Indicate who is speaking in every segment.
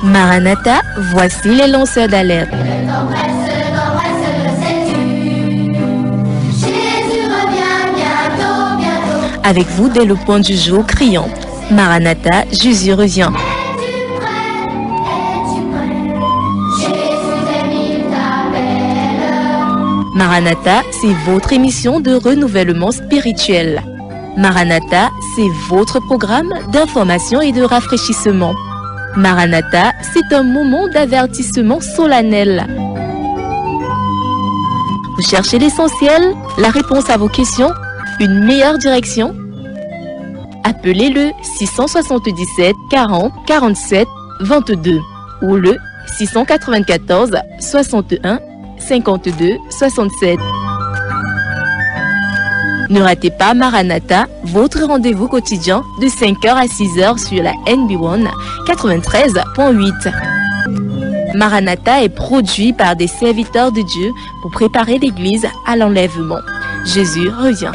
Speaker 1: Maranatha, voici les lanceurs d'alerte. Avec vous dès le point du jour criant Maranatha, Jésus revient. Maranatha, c'est votre émission de renouvellement spirituel. Maranatha, c'est votre programme d'information et de rafraîchissement. Maranatha, c'est un moment d'avertissement solennel. Vous cherchez l'essentiel, la réponse à vos questions, une meilleure direction? Appelez le 677 40 47 22 ou le 694 61 52 67. Ne ratez pas Maranatha, votre rendez-vous quotidien de 5h à 6h sur la NB1 93.8. Maranatha est produit par des serviteurs de Dieu pour préparer l'Église à l'enlèvement. Jésus revient.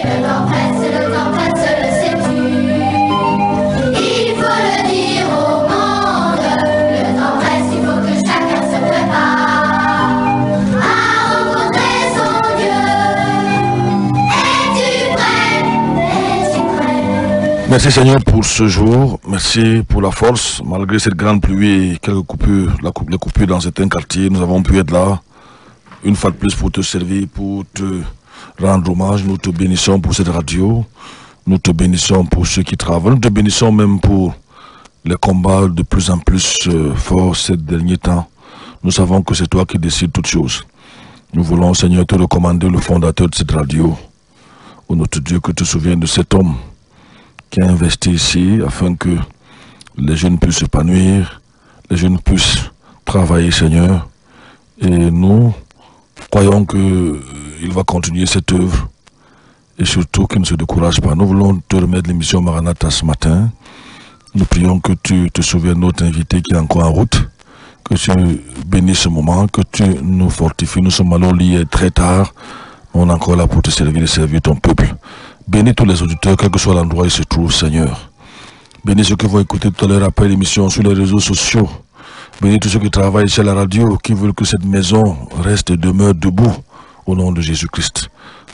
Speaker 2: Merci Seigneur pour ce jour, merci pour la force. Malgré cette grande pluie et quelques coupures, les coupures dans certains quartiers, nous avons pu être là une fois de plus pour te servir, pour te rendre hommage. Nous te bénissons pour cette radio, nous te bénissons pour ceux qui travaillent, nous te bénissons même pour les combats de plus en plus forts ces derniers temps. Nous savons que c'est toi qui décides toutes choses. Nous voulons Seigneur te recommander le fondateur de cette radio. Ô notre Dieu, que tu te souviennes de cet homme qui a investi ici afin que les jeunes puissent s'épanouir, les jeunes puissent travailler, Seigneur. Et nous croyons qu'il va continuer cette œuvre et surtout qu'il ne se décourage pas. Nous voulons te remettre l'émission Maranatha ce matin. Nous prions que tu te souviennes de notre invité qui est encore en route, que tu bénisses ce moment, que tu nous fortifies. Nous sommes allés au lit très tard. On est encore là pour te servir et servir ton peuple. Bénis tous les auditeurs, quel que soit l'endroit où ils se trouvent, Seigneur. Bénis ceux qui vont écouter tout à l'heure après l'émission sur les réseaux sociaux. Bénis tous ceux qui travaillent chez la radio, qui veulent que cette maison reste et demeure debout au nom de Jésus-Christ.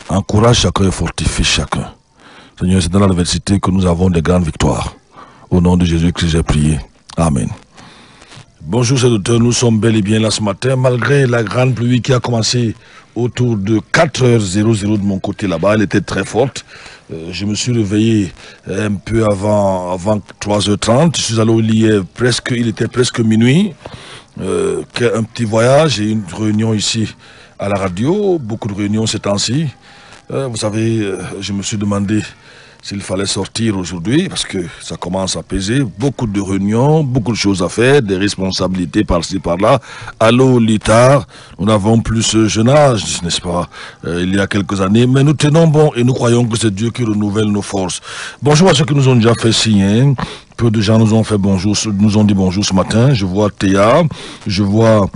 Speaker 2: Encourage chacun et fortifie chacun. Seigneur, c'est dans l'adversité que nous avons des grandes victoires. Au nom de Jésus-Christ, j'ai prié. Amen. Bonjour, chers auditeurs, nous sommes bel et bien là ce matin, malgré la grande pluie qui a commencé autour de 4h00 de mon côté là-bas, elle était très forte. Je me suis réveillé un peu avant 3h30, je suis allé au lit il était presque minuit. Un petit voyage et une réunion ici à la radio, beaucoup de réunions ces temps-ci. Vous savez, je me suis demandé s'il fallait sortir aujourd'hui, parce que ça commence à peser, beaucoup de réunions, beaucoup de choses à faire, des responsabilités par-ci, par-là. Allô, Litard, nous n'avons plus ce jeune âge, n'est-ce pas, il y a quelques années, mais nous tenons bon et nous croyons que c'est Dieu qui renouvelle nos forces. Bonjour à ceux qui nous ont déjà fait signe, peu de gens nous ont fait bonjour, nous ont dit bonjour ce matin. Je vois Théa, je vois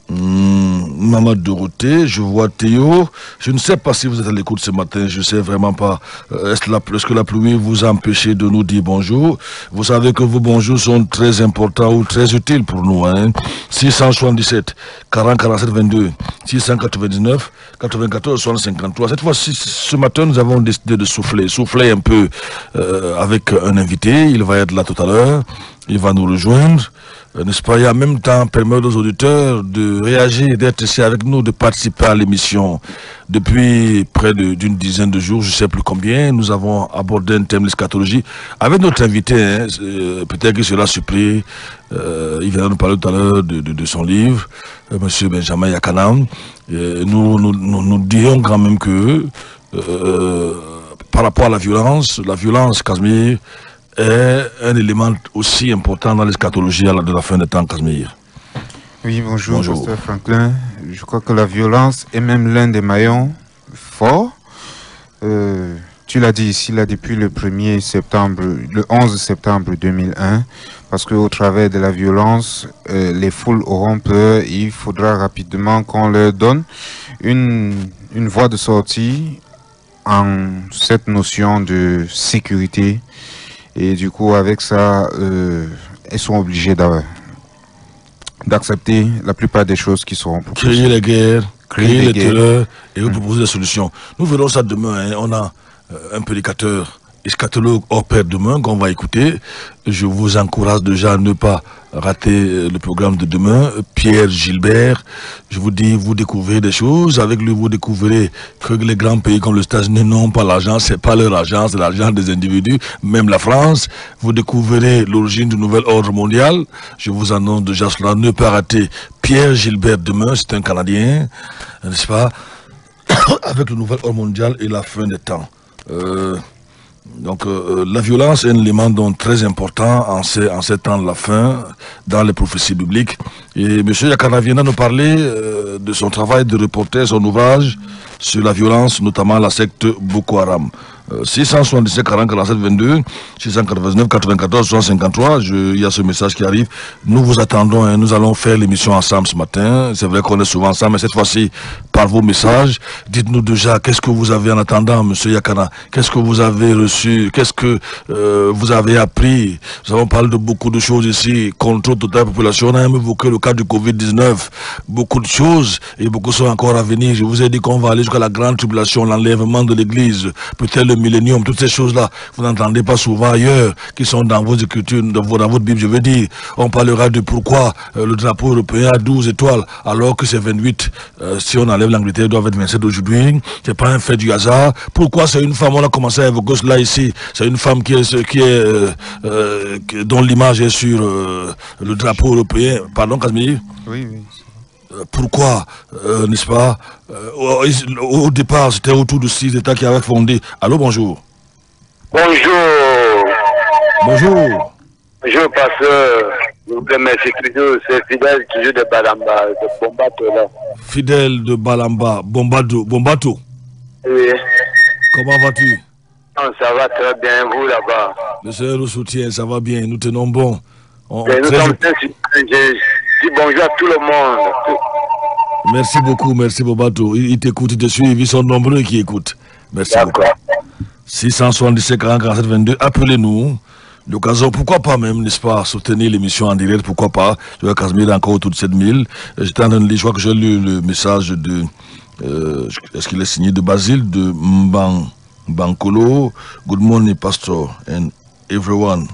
Speaker 2: Maman Dorothée, je vois Théo. Je ne sais pas si vous êtes à l'écoute ce matin, je ne sais vraiment pas. Est-ce que la pluie vous a empêché de nous dire bonjour? Vous savez que vos bonjours sont très importants ou très utiles pour nous. 677 40 47 22 699 94 60 53. Cette fois-ci, ce matin, nous avons décidé de souffler un peu avec un invité. Il va être là tout à l'heure. Il va nous rejoindre. N'est-ce pas, et en même temps permettre aux auditeurs de réagir, d'être ici avec nous, de participer à l'émission. Depuis près d'une dizaine de jours, je ne sais plus combien, nous avons abordé un thème, l'eschatologie, avec notre invité, peut-être qu'il sera surpris, il viendra nous parler tout à l'heure de son livre, Monsieur Benjamin Yakanam. Nous dirons quand même que par rapport à la violence, Casimir, est un élément aussi important dans l'eschatologie de la fin des temps, Casimir.
Speaker 3: Oui, bonjour, Pasteur Franklin. Je crois que la violence est même l'un des maillons forts. Tu l'as dit ici, là, depuis le 11 septembre 2001, parce qu'au travers de la violence, les foules auront peur. Il faudra rapidement qu'on leur donne une voie de sortie en cette notion de sécurité. Et du coup, avec ça, elles sont obligées d'accepter la plupart des choses qui seront proposées.
Speaker 2: Créer les guerres, créer les terreurs et vous proposer des solutions. Nous verrons ça demain. Hein. On a un prédicateur eschatologue hors pair demain qu'on va écouter. Je vous encourage déjà à ne pas rater le programme de demain. Pierre Gilbert, je vous dis, vous découvrez des choses. Avec lui, vous découvrirez que les grands pays comme les États-Unis n'ont pas l'argent. C'est pas leur argent, c'est l'argent des individus. Même la France. Vous découvrirez l'origine du nouvel ordre mondial. Je vous annonce déjà cela. Ne pas rater Pierre Gilbert demain. C'est un Canadien, n'est-ce pas? Avec le nouvel ordre mondial et la fin des temps. Donc la violence est un élément donc très important en ces temps de la fin dans les prophéties bibliques. Et M. Yakana vient de nous parler de son travail de reporter, son ouvrage sur la violence, notamment la secte Boko Haram. 677 40 47 22 689 94 153. Il y a ce message qui arrive. Nous vous attendons et nous allons faire l'émission ensemble ce matin. C'est vrai qu'on est souvent ensemble, mais cette fois-ci par vos messages. Dites-nous déjà qu'est-ce que vous avez en attendant, Monsieur Yakana. Qu'est-ce que vous avez reçu? Qu'est-ce que vous avez appris? Nous avons parlé de beaucoup de choses ici. Contrôle total de la population. On a même évoqué le cas du Covid-19. Beaucoup de choses et beaucoup sont encore à venir. Je vous ai dit qu'on va aller jusqu'à la grande tribulation, l'enlèvement de l'Église, peut-être le millénium, toutes ces choses-là, vous n'entendez pas souvent ailleurs, qui sont dans vos écritures, dans votre Bible, je veux dire. On parlera de pourquoi le drapeau européen a 12 étoiles, alors que c'est 28. Si on enlève l'Angleterre, il doit être 27 aujourd'hui. C'est pas un fait du hasard. Pourquoi c'est une femme? On a commencé à évoquer cela ici. C'est une femme dont l'image est sur le drapeau européen. Pardon, Casimir?
Speaker 3: Oui.
Speaker 2: Pourquoi, n'est-ce pas? Au départ, c'était autour de 6 États qui avaient fondé. Allô, bonjour.
Speaker 4: Bonjour.
Speaker 2: Bonjour.
Speaker 4: Bonjour, pasteur. Je vous remercie toujours. C'est Fidèle qui joue de Balamba, de Bombato, là.
Speaker 2: Fidèle de Balamba, Bombato.
Speaker 4: Oui.
Speaker 2: Comment vas-tu?
Speaker 4: Ça va très bien, vous, là-bas.
Speaker 2: Le Seigneur nous soutient, ça va bien. Nous tenons bon.
Speaker 4: Nous sommes très je dis bonjour à tout le monde.
Speaker 2: Merci beaucoup, merci Bobato. Il t'écoute, il te suit, ils sont nombreux qui écoutent. Merci beaucoup. 677 40 47 22, appelez-nous. L'occasion, pourquoi pas même, n'est-ce pas, soutenir l'émission en direct, pourquoi pas. Je vois Casimir encore autour de 7000. J'étais en train de lire, je crois que j'ai lu le message de, est-ce qu'il est signé de Basile, de Mbankolo. Good morning, Pastor, and everyone.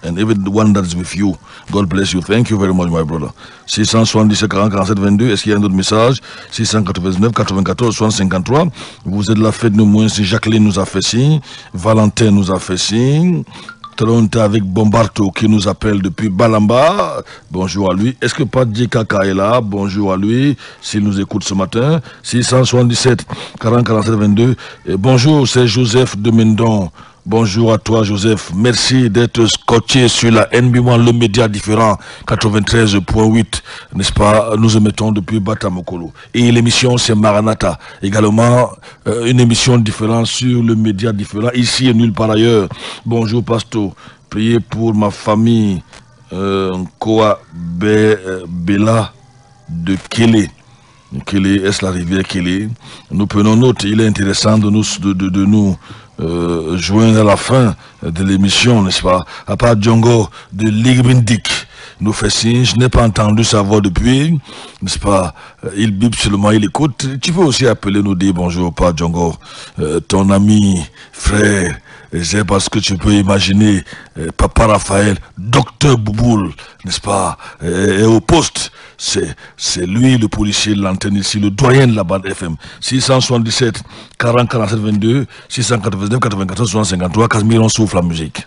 Speaker 2: And everyone that is with you. God bless you. Thank you very much, my brother. 677 40 47 22. Est-ce qu'il y a un autre message? 699 94 63. Vous êtes la fête de moins. Jacqueline nous a fait signe. Valentin nous a fait signe. Tronte avec Bombarto qui nous appelle depuis Balamba. Bonjour à lui. Est-ce que Padji Kaka est là? Bonjour à lui. S'il nous écoute ce matin. 677 40 47 22. Et bonjour, c'est Joseph de Mendon. Bonjour à toi, Joseph. Merci d'être scotché sur la NB1, le média différent, 93.8, n'est-ce pas? Nous émettons depuis Batamokolo. Et l'émission, c'est Maranatha. Également, une émission différente sur le média différent, ici et nulle part ailleurs. Bonjour, Pasteur. Priez pour ma famille, Koa Bella de Kélé. Kélé, est-ce la rivière Kélé? Nous prenons note. Il est intéressant de nous joindre à la fin de l'émission, n'est-ce pas? À part Djongo de Ligbendik nous fait signe, je n'ai pas entendu sa voix depuis, n'est-ce pas? Il bip seulement, il écoute. Tu peux aussi appeler, nous dire bonjour, pas Djongo, ton ami, frère. C'est parce que tu peux imaginer Papa Raphaël, Docteur Bouboul, n'est-ce pas? Et au poste, c'est lui le policier de l'antenne ici, le doyen de la bande FM. 677 40 47 22, 699 94 63. Casimir, on souffle la musique.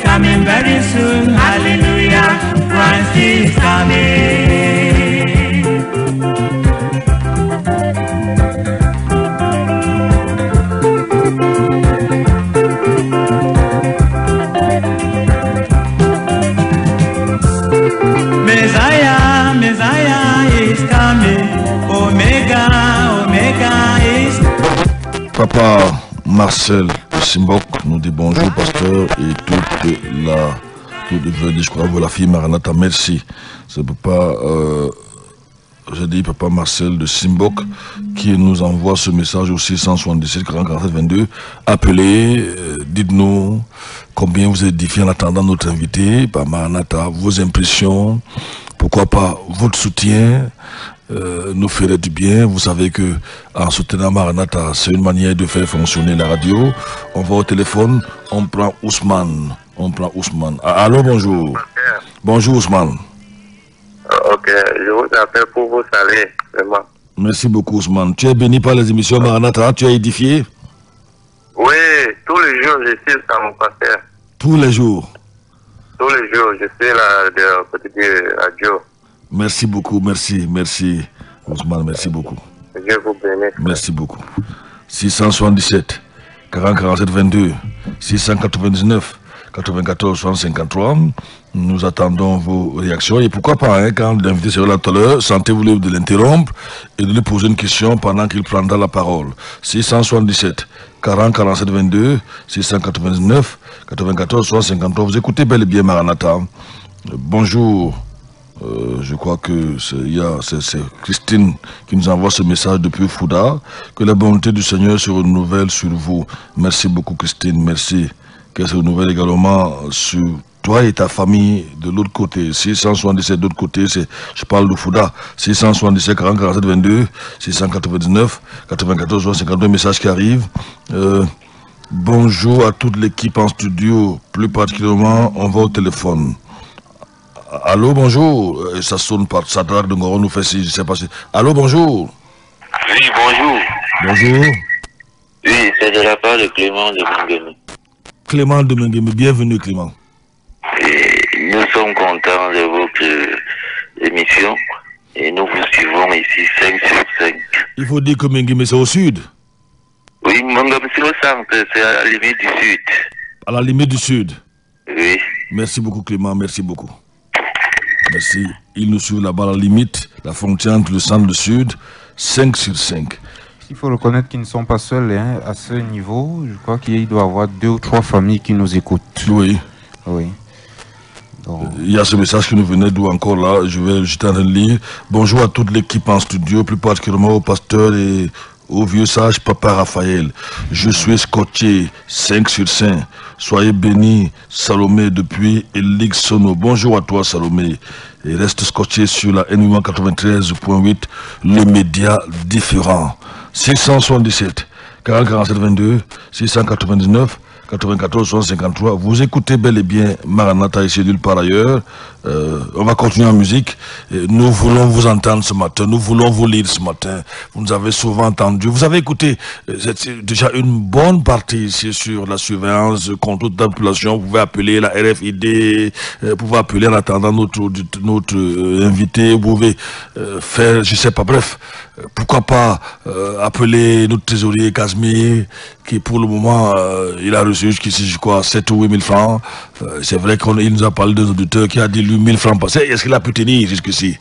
Speaker 5: Coming very soon, hallelujah, Christ is coming.
Speaker 2: Papa Marcel Simbok nous dit bonjour, pasteur, et je crois que la fille Maranatha, merci. C'est papa, je dis papa Marcel de Simbok qui nous envoie ce message au 677 40 47 22. Appelez, dites-nous combien vous édifiez en attendant notre invité, par Maranatha, vos impressions, pourquoi pas votre soutien. Nous ferait du bien. Vous savez que en soutenant Maranatha, c'est une manière de faire fonctionner la radio. On va au téléphone, on prend Ousmane. Allô, bonjour. Bonjour Ousmane.
Speaker 4: Ok, je vous appelle pour vous saluer, vraiment.
Speaker 2: Merci beaucoup Ousmane. Tu es béni par les émissions Maranatha, tu es édifié?
Speaker 4: Oui, tous les jours je suis dans mon pasteur.
Speaker 2: Tous les jours?
Speaker 4: Tous les jours, je suis là de petite radio.
Speaker 2: Merci beaucoup, merci Ousmane, merci beaucoup.
Speaker 4: Dieu vous bénisse.
Speaker 2: Merci beaucoup. 677 40 47 22 699 94 153. Nous attendons vos réactions et pourquoi pas, quand l'invité sera là tout à l'heure, sentez-vous libre de l'interrompre et de lui poser une question pendant qu'il prendra la parole. 677 40 47 22 699 94 153. Vous écoutez bel et bien Maranatha. Bonjour. Je crois que c'est Christine qui nous envoie ce message depuis Fouda. Que la bonté du Seigneur se renouvelle sur vous. Merci beaucoup Christine, merci. Qu'elle se renouvelle également sur toi et ta famille de l'autre côté. 677 de l'autre côté, je parle de Fouda. 677 40 47 22 699 94 52 messages qui arrivent. Bonjour à toute l'équipe en studio. Plus particulièrement, on va au téléphone. Allô, bonjour. Ça sonne par Sadrak de Ngoron nous fait si je sais pas si. Allô, bonjour.
Speaker 6: Oui, bonjour.
Speaker 2: Bonjour.
Speaker 6: Oui, c'est de la part de Clément de Mengueme.
Speaker 2: Clément de Mengueme, bienvenue Clément.
Speaker 6: Et nous sommes contents de votre émission et nous vous suivons ici 5 sur 5.
Speaker 2: Il faut dire que Mengueme c'est au sud.
Speaker 6: Oui, Mengueme c'est au centre, c'est à la limite du sud.
Speaker 2: À la limite du sud.
Speaker 6: Oui.
Speaker 2: Merci beaucoup Clément, merci beaucoup. Merci. Ils nous suivent là-bas à la limite, la frontière entre le centre et le sud, 5 sur 5.
Speaker 3: Il faut reconnaître qu'ils ne sont pas seuls à ce niveau. Je crois qu'il doit y avoir 2 ou 3 familles qui nous écoutent.
Speaker 2: Oui.
Speaker 3: Oui. Donc...
Speaker 2: Il y a ce message qui nous venait d'où encore là, j'étais en train de lire. Bonjour à toute l'équipe en studio, plus particulièrement au pasteur et au vieux sage Papa Raphaël. Je suis scotché, 5 sur 5. Soyez bénis, Salomé depuis Eligue Sono. Bonjour à toi Salomé. Et reste scotché sur la N 93.8, le média différent. 677 40 47 22 699 94 153. Vous écoutez bel et bien Maranatha et Cédule par ailleurs. On va continuer en musique. Nous voulons vous entendre ce matin. Nous voulons vous lire ce matin. Vous nous avez souvent entendu. Vous avez écouté déjà une bonne partie ici sur la surveillance contre toute la population. Vous pouvez appeler la RFID. Vous pouvez appeler en attendant notre invité. Vous pouvez faire, je sais pas, bref. Pourquoi pas appeler notre trésorier Casimir qui pour le moment il a reçu jusqu'ici je crois 7 ou 8 000 francs. C'est vrai qu'il nous a parlé d'un auditeur qui a dit lui 1000 francs passés. Est-ce qu'il a pu tenir jusqu'ici?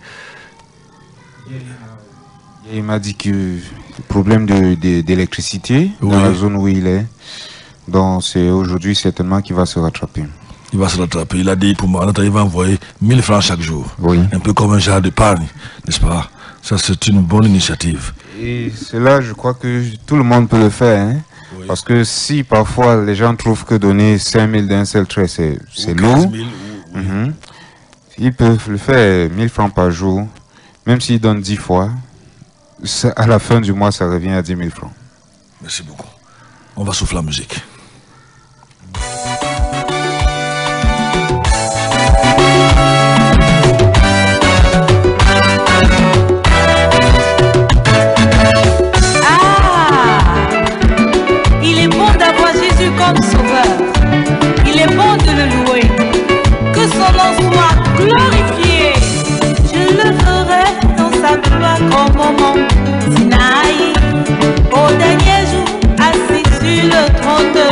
Speaker 3: Il m'a dit que le problème d'électricité dans la zone où il est. Donc c'est aujourd'hui certainement qu'il va se rattraper.
Speaker 2: Il va se rattraper. Il a dit pour moi, il va envoyer 1000 francs chaque jour.
Speaker 3: Oui.
Speaker 2: Un peu comme un genre d'épargne, n'est-ce pas? Ça, c'est une bonne initiative.
Speaker 3: Et cela, je crois que tout le monde peut le faire. Hein? Oui. Parce que si parfois les gens trouvent que donner 5 000 d'un seul trait, c'est lourd. Ils peuvent le faire 1000 francs par jour. Même s'ils donnent 10 fois, à la fin du mois, ça revient à 10 000 francs.
Speaker 2: Merci beaucoup. On va souffler la musique.
Speaker 7: Comme sauveur, il est bon de le louer, que son nom soit glorifié. Je le ferai dans sa gloire comme au mont Sinaï, au dernier jour, assis sur le trône de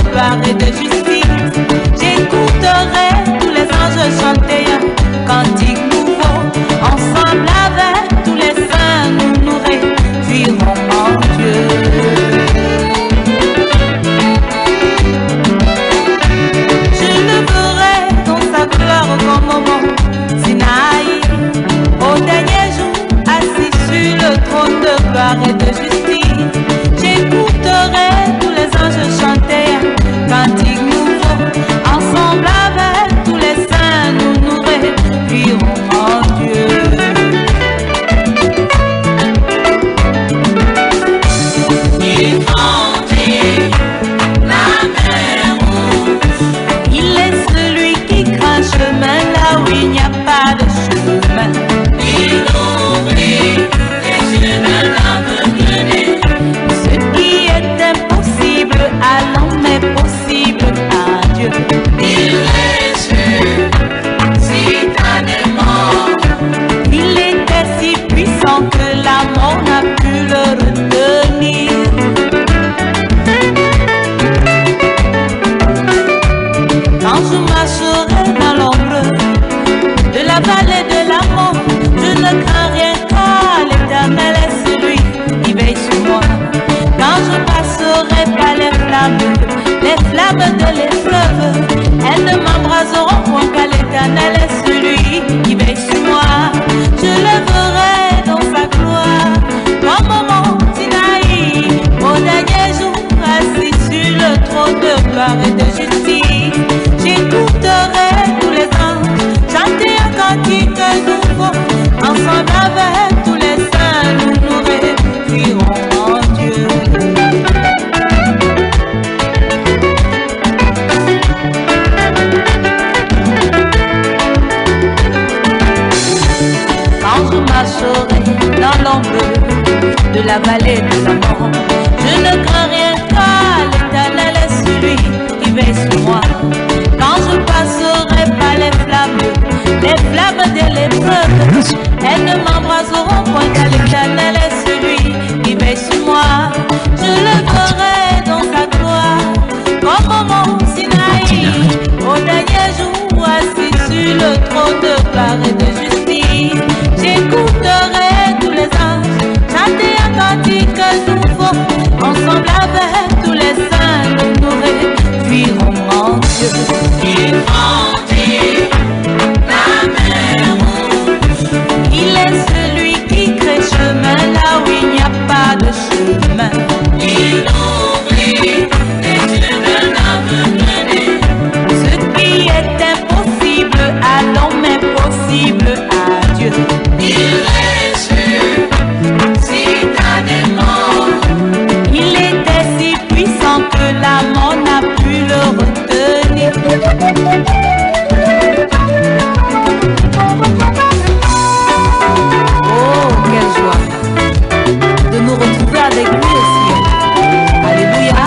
Speaker 7: vallée de la mort. Je ne crains rien car l'Éternel est celui qui veille sur moi. Quand je passerai par les flammes de l'épreuve, elles ne m'embraseront point car l'Éternel est celui qui veille sur moi. Je le ferai dans sa gloire, comme au mont Sinaï, au dernier jour, assis sur le trône de gloire et de justice. J'écouterai tous les anges chanter un cantique nouveau, ensemble avec tous les saints, nous réjouirons en Dieu. Ils vont dire la mer rouge. Il est celui qui crée chemin là où il n'y a pas de chemin. Il ouvrit les yeux d'un aveugle. Ce qui est impossible à l'homme est possible à Dieu. Il réussit citadellement. Il était si puissant que la mort n'a pu le retenir. Oh, quelle joie de nous retrouver avec lui au ciel. Alléluia.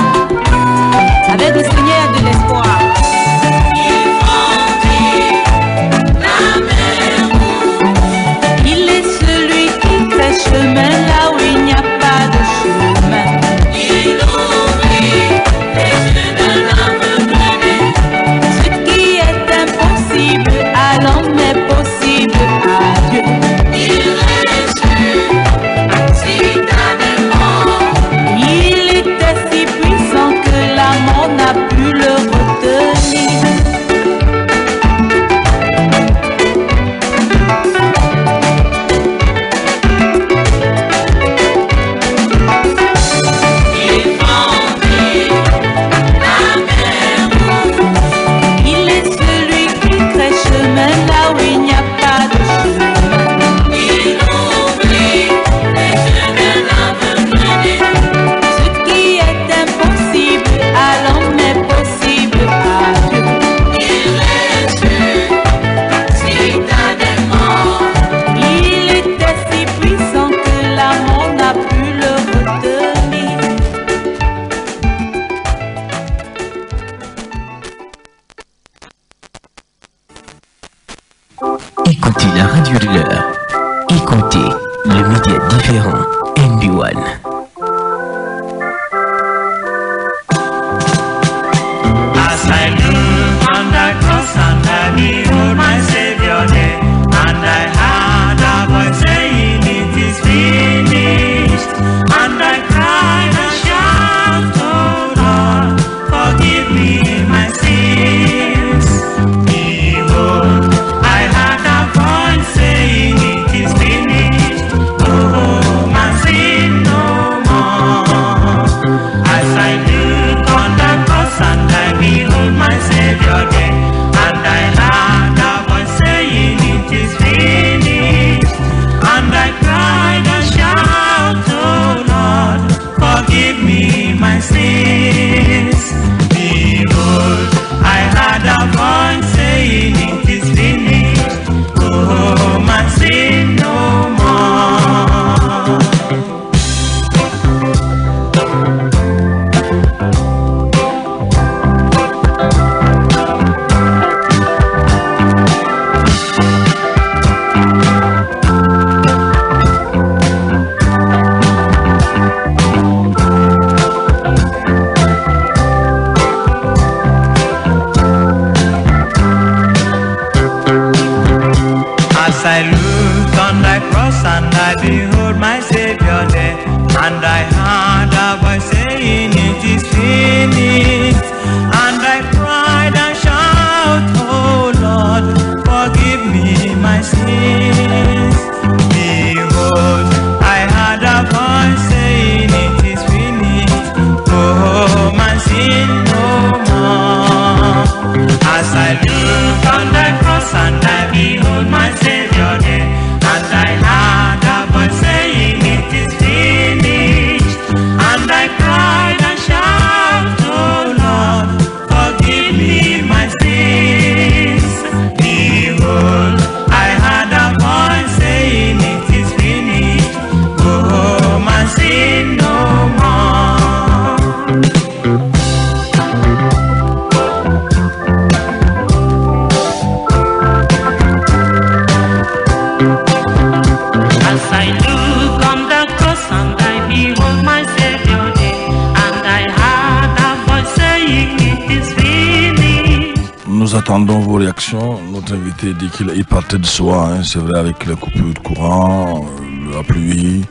Speaker 7: Avec le Seigneur de l'espoir. Il est celui qui fait chemin là où il n'y a pas de chemin. Il ouvrit les yeux d'un aveugle. Ce qui est impossible à l'homme est possible à Dieu. Il réussit citadellement. Il était si puissant que la mort n'a pu le retenir. Il est celui qui crée chemin là où il n'y a pas de chemin. Il ouvrit les yeux d'un aveugle. Ce qui est impossible à l'homme est possible à Dieu. Il réussit citadellement. Il était si puissant que la mort n'a pu le retenir.
Speaker 8: Écoutez la radio de l'heure. Écoutez le média différent NB1.
Speaker 5: As I look on the cross and I behold my Savior there, and I heard a voice saying, "It is finished." And I cried and shout, "Oh Lord, forgive me my sins." Behold, I heard a voice saying, "It is finished." Oh, my sin no more. As I look on the cross and I behold my Savior there, and I heard a voice saying, "It is finished." And I cried and shout, "Oh Lord, forgive me my sins." Behold, I heard a voice saying, "It is finished." Oh, my sin no more. As I looked on the cross and I behold my Savior there, and I heard a voice saying, "It is finished." And I cried and shout, "Oh Lord, forgive me my sins." Behold, I heard a voice saying, "It is finished." Oh, my sin no more. As I look on the cross and I behold my Savior there, and I heard a voice saying, "It is finished." And I cried and shout, "Oh
Speaker 2: Nous attendons vos réactions. Notre invité dit qu'il partait de soi, hein. C'est vrai, avec la coupure de courant, la pluie,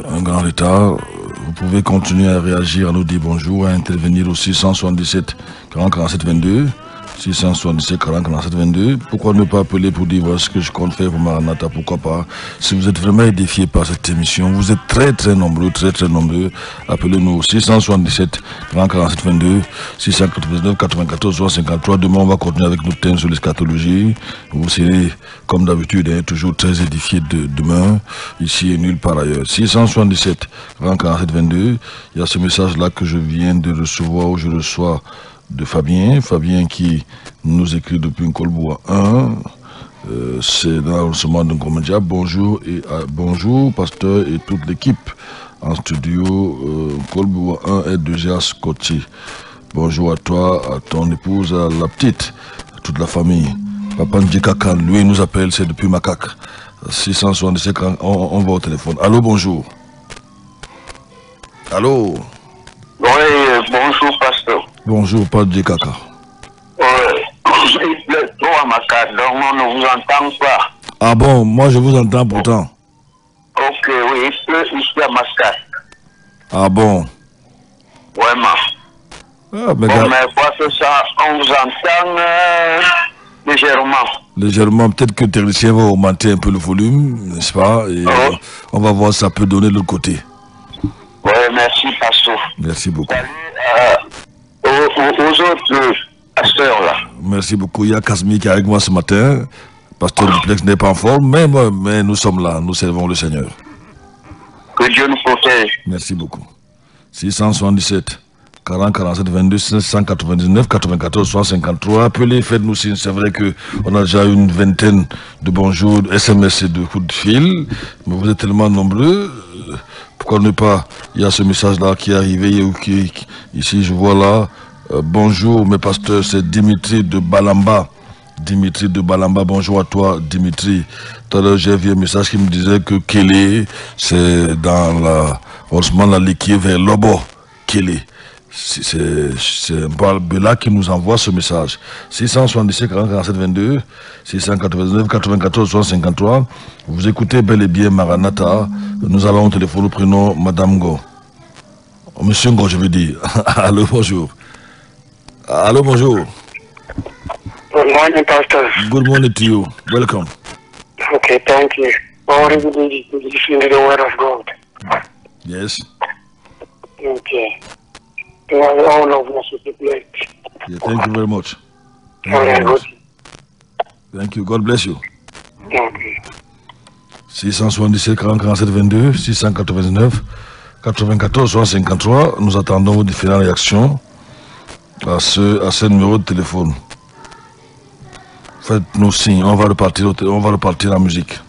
Speaker 2: un grand retard. Vous pouvez continuer à réagir, à nous dire bonjour, à intervenir au 677 40 47 22. 677 40 47 22. Pourquoi ne pas appeler pour dire voilà ce que je compte faire pour Maranatha, pourquoi pas. Si vous êtes vraiment édifié par cette émission, vous êtes très nombreux, très nombreux. Appelez-nous au 677 40 47 22, 699 94 53. Demain, on va continuer avec notre thème sur l'eschatologie. Vous serez, comme d'habitude, hein, toujours très édifié de demain, ici et nulle part ailleurs. 677 40 47 22. Il y a ce message-là que je viens de recevoir, où je reçois de Fabien qui nous écrit depuis Nkolboa 1, c'est dans l'arrondissement de Ngomendia. Bonjour bonjour pasteur et toute l'équipe en studio. Nkolboa 1 est déjà Scotty. Bonjour à toi, à ton épouse, à la petite, à toute la famille. Papa Ndjikaka, lui nous appelle, c'est depuis Macaque. 677, on va au téléphone. Allô, bonjour. Allô.
Speaker 4: Oui, bonjour pasteur.
Speaker 2: Bonjour, Papa Ndjikaka.
Speaker 4: Il pleut trop à Macaque, donc on ne vous entend pas.
Speaker 2: Ah bon, moi je vous entends pourtant.
Speaker 4: Ok, oui, il pleut ici à Macaque.
Speaker 2: Ah bon.
Speaker 4: Vraiment.
Speaker 2: Ah, mais
Speaker 4: quoi que ça, on vous entend légèrement.
Speaker 2: Légèrement, peut-être que le technicien va augmenter un peu le volume, n'est-ce pas? Et on va voir si ça peut donner de l'autre côté.
Speaker 4: Oui, merci, pasteur.
Speaker 2: Merci beaucoup.
Speaker 4: Aux autres pasteurs là.
Speaker 2: Merci beaucoup. Il y a Kasmi qui est avec moi ce matin. Pasteur Duplex n'est pas en forme, mais nous sommes là, nous servons le Seigneur.
Speaker 4: Que Dieu nous protège.
Speaker 2: Merci beaucoup. 677 40 47 22 599 94 153. Appelez, faites-nous signe. C'est vrai qu'on a déjà une vingtaine de bonjours, de SMS et de coups de fil, mais vous êtes tellement nombreux. Pourquoi ne pas? Il y a ce message-là qui est arrivé, ici je vois là. Bonjour mes pasteurs, c'est Dimitri de Balamba. Dimitri de Balamba, bonjour à toi Dimitri. Tout à l'heure j'ai vu un message qui me disait que Kélé, c'est dans la liquide vers Lobo. Kélé. C'est un Bala qui nous envoie ce message. 677 40 47 22, 699 94 153. Vous écoutez bel et bien Maranatha. Nous allons au téléphone, nous prenons Madame Go. Monsieur Go, je veux dire. Allô, bonjour. Allô, bonjour.
Speaker 9: Good morning, Pastor.
Speaker 2: Good morning to you. Welcome.
Speaker 9: Okay, thank you. What are you listening to the word of God?
Speaker 2: Yes.
Speaker 9: Okay. All of us with the plate.
Speaker 2: Yeah, thank you very much. Thank you. God bless you.
Speaker 9: Okay.
Speaker 2: 677 40 47 22, 699 94 153. Nous attendons vos différentes réactions à ce numéro de téléphone. Faites-nous signe, on va repartir en musique.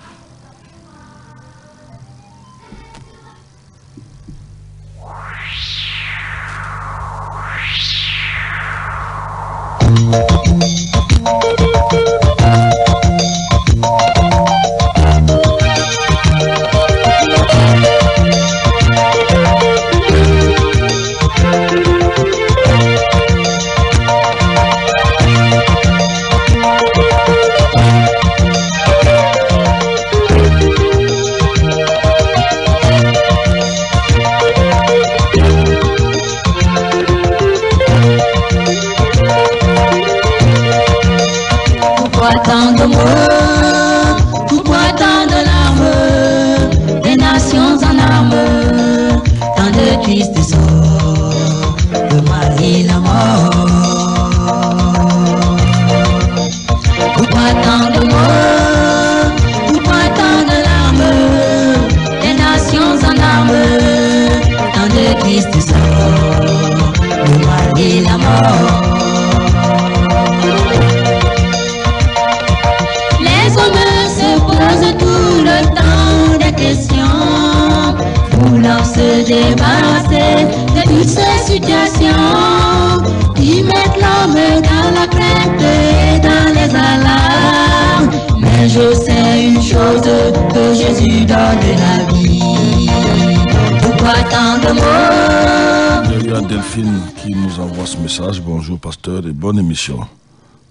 Speaker 2: Delphine qui nous envoie ce message. Bonjour pasteur et bonne émission.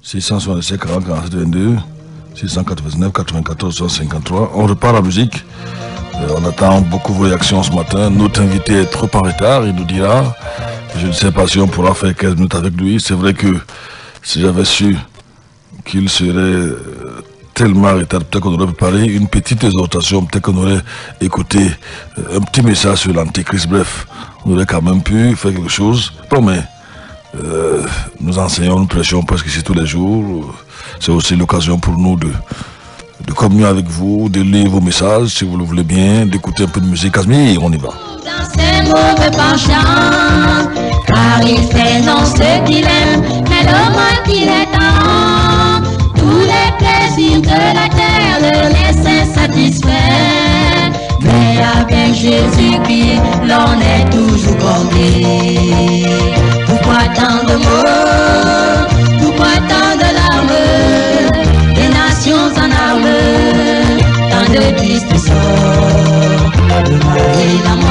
Speaker 2: 667 40 47 22, 699 94 153. On repart la musique. On attend beaucoup vos réactions ce matin. Notre invité est trop en retard, il nous dira. Je ne sais pas si on pourra faire 15 minutes avec lui. C'est vrai que si j'avais su qu'il serait tellement en retard, peut-être qu'on aurait préparé une petite exhortation, peut-être qu'on aurait écouté un petit message sur l'antéchrist. Bref, on aurait quand même pu faire quelque chose. Bon, mais nous enseignons, nous prêchons presque ici tous les jours. C'est aussi l'occasion pour nous de communier avec vous, de lire vos messages, si vous le voulez bien, d'écouter un peu de musique. Casmir, on y va.
Speaker 7: Dans ses mauvais penchants, car il fait non ce qu'il aime, mais le mal qu'il est en, tous les plaisirs de la terre le laissent insatisfait. Mais avec Jésus-Christ, l'on est toujours comblé. Pourquoi tant de mots? Pourquoi tant de larmes? Des nations en armes, tant de tristes sorts, le mal et la mort.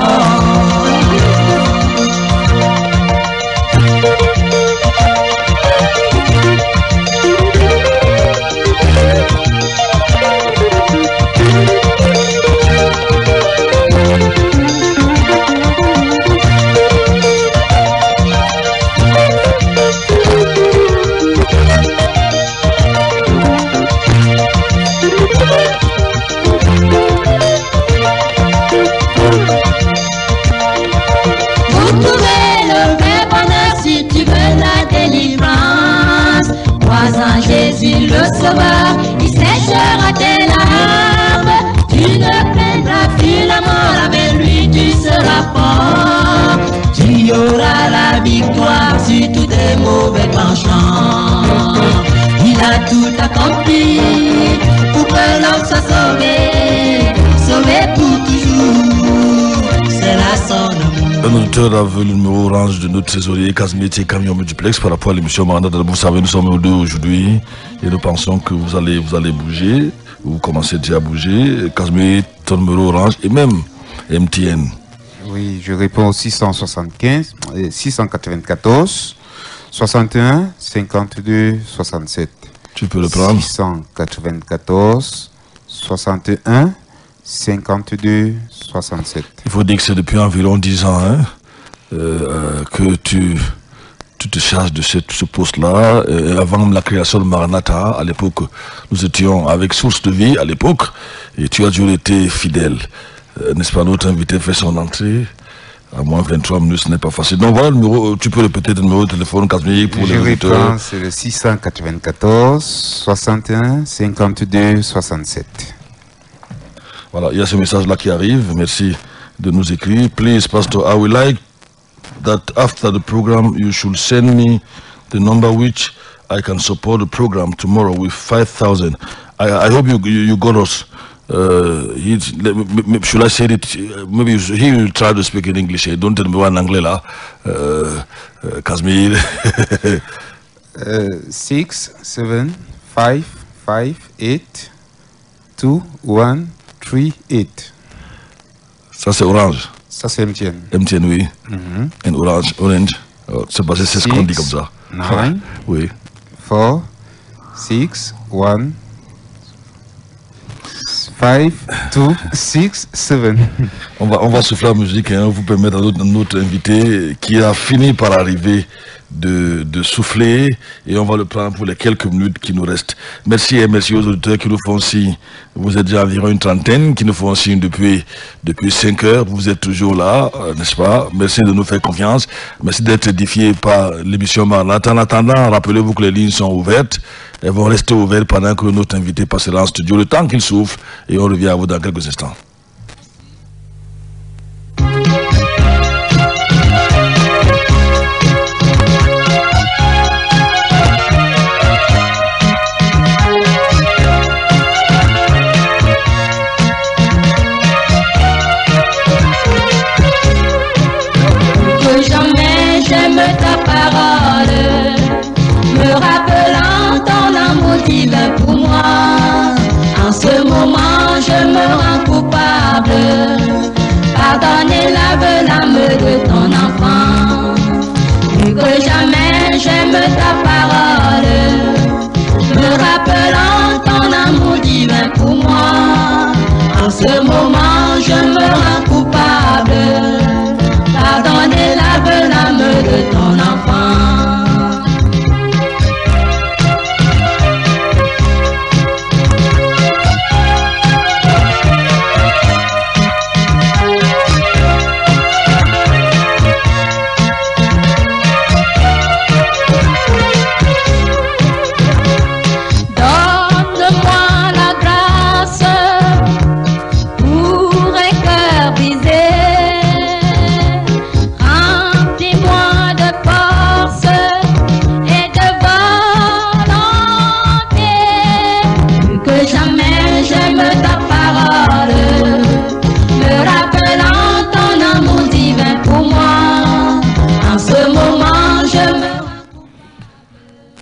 Speaker 7: Jésus le sauveur, il séchera tes larmes. Tu ne plaindras plus la mort, avec lui tu seras fort. Tu auras la victoire sur tous tes mauvais penchants. Il a tout accompli pour que l'homme soit sauvé, sauvé pour toujours. C'est la son amour.
Speaker 2: Un auditeur a vu le numéro orange de notre trésorier Casmir Camion Multiplex par rapport à l'émission Maranatha. Vous savez, nous sommes au 2 aujourd'hui et nous pensons que vous allez bouger. Vous commencez déjà à bouger. Casmir, ton numéro orange et même MTN.
Speaker 3: Oui, je réponds au 675, 694, 61, 52, 67.
Speaker 2: Tu peux le prendre.
Speaker 3: 694, 61, 52, 67.
Speaker 2: Il faut dire que c'est depuis environ 10 ans que tu te charges de ce poste-là. Avant la création de Maranatha, à l'époque, nous étions avec Source de Vie, à l'époque, et tu as toujours été fidèle. N'est-ce pas, notre invité fait son entrée. À moins 23 minutes, ce n'est pas facile. Donc voilà le numéro, tu peux répéter le numéro de téléphone, Casmir, pour les auditeurs.
Speaker 3: C'est le 694, 61, 52, 67.
Speaker 2: Voilà, il y a ce message-là qui arrive. Merci de nous écrire. Please, Pastor, I would like that after the program, you should send me the number which I can support the program tomorrow with 5,000. I hope you got us. Should I say it? Maybe he will try to speak in English. Don't tell me what in anglais là. Casmir.
Speaker 3: 6, 7, 5, 5, 8, 2, 1, 3, 8.
Speaker 2: Ça c'est orange.
Speaker 3: Ça c'est MTN.
Speaker 2: MTN, oui. Et orange. C'est basé, c'est ce qu'on dit comme ça.
Speaker 3: 9,
Speaker 2: oui.
Speaker 3: 4, 6, 1, 5, 2, 6, 7.
Speaker 2: On va souffler la musique, hein, vous permettre à notre invité qui a fini par arriver de souffler et on va le prendre pour les quelques minutes qui nous restent. Merci et merci aux auditeurs qui nous font signe. Vous êtes déjà environ une trentaine qui nous font signe depuis 5 heures. Vous êtes toujours là, n'est-ce pas? Merci de nous faire confiance. Merci d'être édifié par l'émission Maranatha. En attendant, rappelez-vous que les lignes sont ouvertes. Elles vont rester ouvertes pendant que notre invité passera en studio, le temps qu'il souffle, et on revient à vous dans quelques instants.
Speaker 7: Que jamais j'aime ta parole, me rappelant ton amour divin pour moi. En ce moment je me rends coupable, pardonnez l'âme de ton enfant. Plus que jamais j'aime ta parole,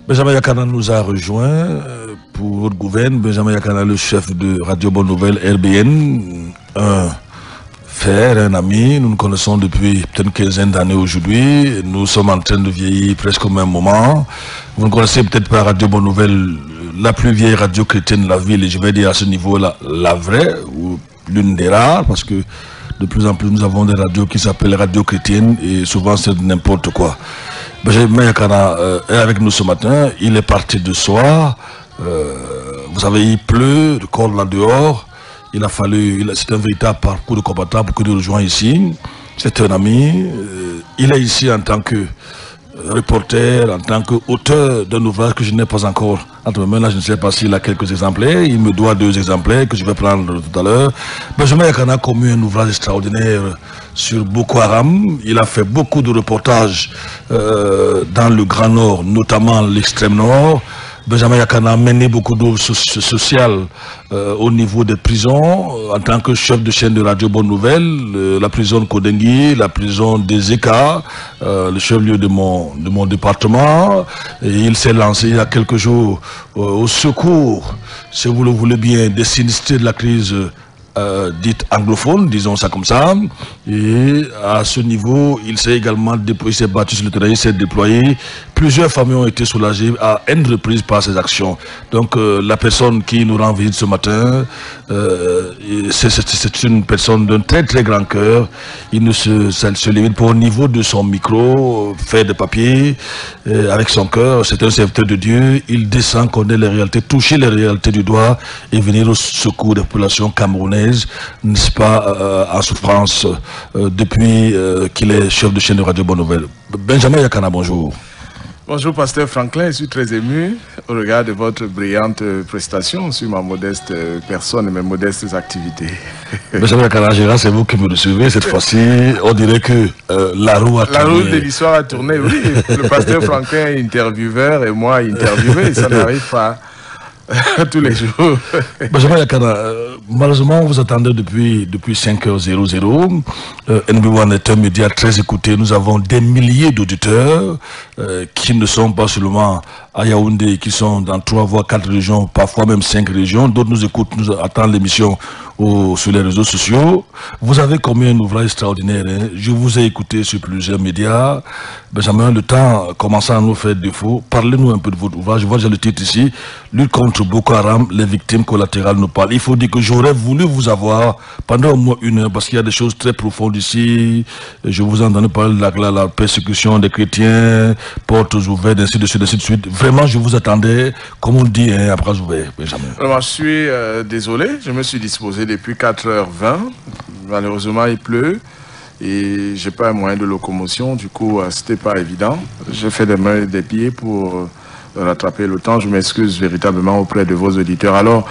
Speaker 2: Benjamin Yakana nous a rejoint pour gouverner. Benjamin Yakana, le chef de Radio Bonne Nouvelle RBN, un frère, un ami. Nous nous connaissons depuis peut-être une quinzaine d'années aujourd'hui. Nous sommes en train de vieillir presque au même moment. Vous ne connaissez peut-être pas Radio Bonne Nouvelle, la plus vieille radio chrétienne de la ville, et je vais dire à ce niveau-là, la vraie, ou l'une des rares, parce que de plus en plus nous avons des radios qui s'appellent radio chrétiennes, et souvent c'est n'importe quoi. Benjamin Yakana est avec nous ce matin. Il est parti de soir. Vous savez, il pleut, le corps là dehors. Il a fallu, c'est un véritable parcours de combattant pour que nous rejoigne ici. C'est un ami. Il est ici en tant que reporter, en tant qu'auteur d'un ouvrage que je n'ai pas encore entre mes mains. Là, je ne sais pas s'il a quelques exemplaires. Il me doit 2 exemplaires que je vais prendre tout à l'heure. Benjamin Yakana a commis un ouvrage extraordinaire sur Boko Haram. Il a fait beaucoup de reportages dans le Grand Nord, notamment l'extrême Nord. Benjamin Yakana a mené beaucoup d'œuvres sociales au niveau des prisons, en tant que chef de chaîne de Radio Bonne Nouvelle, la prison de Kodengui, la prison des Eka, le chef-lieu de mon département. Et il s'est lancé il y a quelques jours au secours, si vous le voulez bien, des sinistrés de la crise dite anglophone, disons ça comme ça. Et à ce niveau, il s'est également déployé, il s'est battu sur le terrain, il s'est déployé. Plusieurs familles ont été soulagées à une reprise par ces actions. Donc la personne qui nous rend visite ce matin, c'est une personne d'un très très grand cœur. Il ne se limite pas au niveau de son micro, faire des papiers avec son cœur. C'est un serviteur de Dieu. Il descend, connaît les réalités, toucher les réalités du doigt et venir au secours des populations camerounaises, n'est-ce pas, en souffrance depuis qu'il est chef de chaîne de Radio Bonne Nouvelle. Benjamin Yakana, bonjour.
Speaker 10: Bonjour Pasteur Franklin, je suis très ému au regard de votre brillante prestation sur ma modeste personne et mes modestes activités.
Speaker 2: Benjamin Yakana, c'est vous qui me recevez cette fois-ci. On dirait que la roue a tourné.
Speaker 10: La roue de l'histoire a tourné, oui. Le Pasteur Franklin est intervieweur et moi interviewé, ça n'arrive pas tous les jours.
Speaker 2: Benjamin Yakana, malheureusement, vous attendez depuis 5h00. NB1 est un média très écouté. Nous avons des milliers d'auditeurs qui ne sont pas seulement à Yaoundé, qui sont dans 3 voire 4 régions, parfois même 5 régions. D'autres nous écoutent, nous attendent l'émission sur les réseaux sociaux. Vous avez commis un ouvrage extraordinaire. Hein? Je vous ai écouté sur plusieurs médias. Benjamin, le temps commençant à nous faire défaut. Parlez-nous un peu de votre ouvrage. Je vois, j'ai le titre ici. Lutte contre Boko Haram, les victimes collatérales nous parlent. Il faut dire que j'aurais voulu vous avoir pendant au moins 1 heure parce qu'il y a des choses très profondes ici. Je vous ai entendu parler de la persécution des chrétiens, portes ouvertes, ainsi de suite. Vraiment, je vous attendais, comme on dit, hein, après ouvert, Benjamin.
Speaker 10: Alors, je suis désolé. Je me suis disposé depuis 4h20. Malheureusement, il pleut. Et j'ai pas un moyen de locomotion. Du coup, c'était pas évident. J'ai fait des mains et des pieds pour rattraper le temps. Je m'excuse véritablement auprès de vos auditeurs. Alors,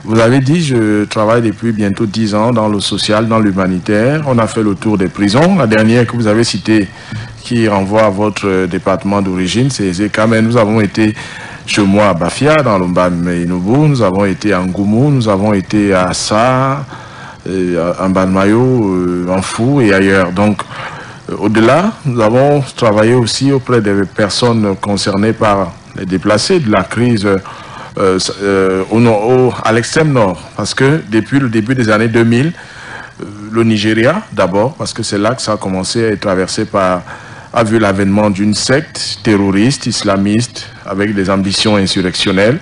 Speaker 10: vous avez dit, je travaille depuis bientôt 10 ans dans le social, dans l'humanitaire. On a fait le tour des prisons. La dernière que vous avez citée, qui renvoie à votre département d'origine, c'est Zeka. Mais nous avons été chez moi à Bafia, dans l'Ombamenoubou. Nous avons été à Ngoumou. Nous avons été à Assa, en Balmayo, en Fou et ailleurs. Donc, au-delà, nous avons travaillé aussi auprès des personnes concernées par les déplacés de la crise à l'extrême nord. Parce que depuis le début des années 2000, le Nigeria, d'abord, parce que c'est là que ça a commencé à être traversé a vu l'avènement d'une secte terroriste, islamiste, avec des ambitions insurrectionnelles.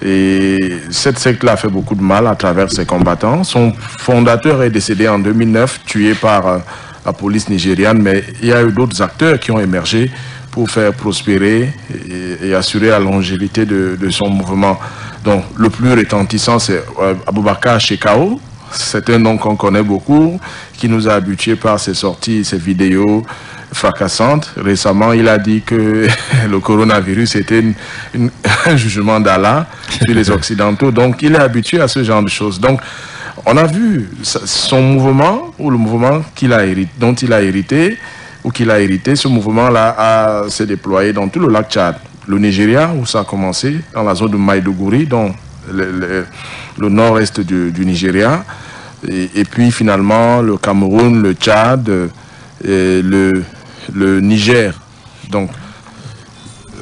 Speaker 10: Et cette secte-là a fait beaucoup de mal à travers ses combattants. Son fondateur est décédé en 2009, tué par la police nigériane, mais il y a eu d'autres acteurs qui ont émergé pour faire prospérer et assurer la longévité de son mouvement. Donc le plus retentissant, c'est Aboubakar Shekau. C'est un nom qu'on connaît beaucoup, qui nous a habitués par ses sorties, ses vidéos fracassantes. Récemment, il a dit que le coronavirus était un jugement d'Allah sur les Occidentaux. Donc, il est habitué à ce genre de choses. Donc, on a vu son mouvement, ou le mouvement dont il a hérité, ce mouvement-là s'est déployé dans tout le lac Tchad. Le Nigeria, où ça a commencé, dans la zone de Maïdougouri, dans le nord-est du Nigeria. Et puis, finalement, le Cameroun, le Tchad, le Niger. Donc,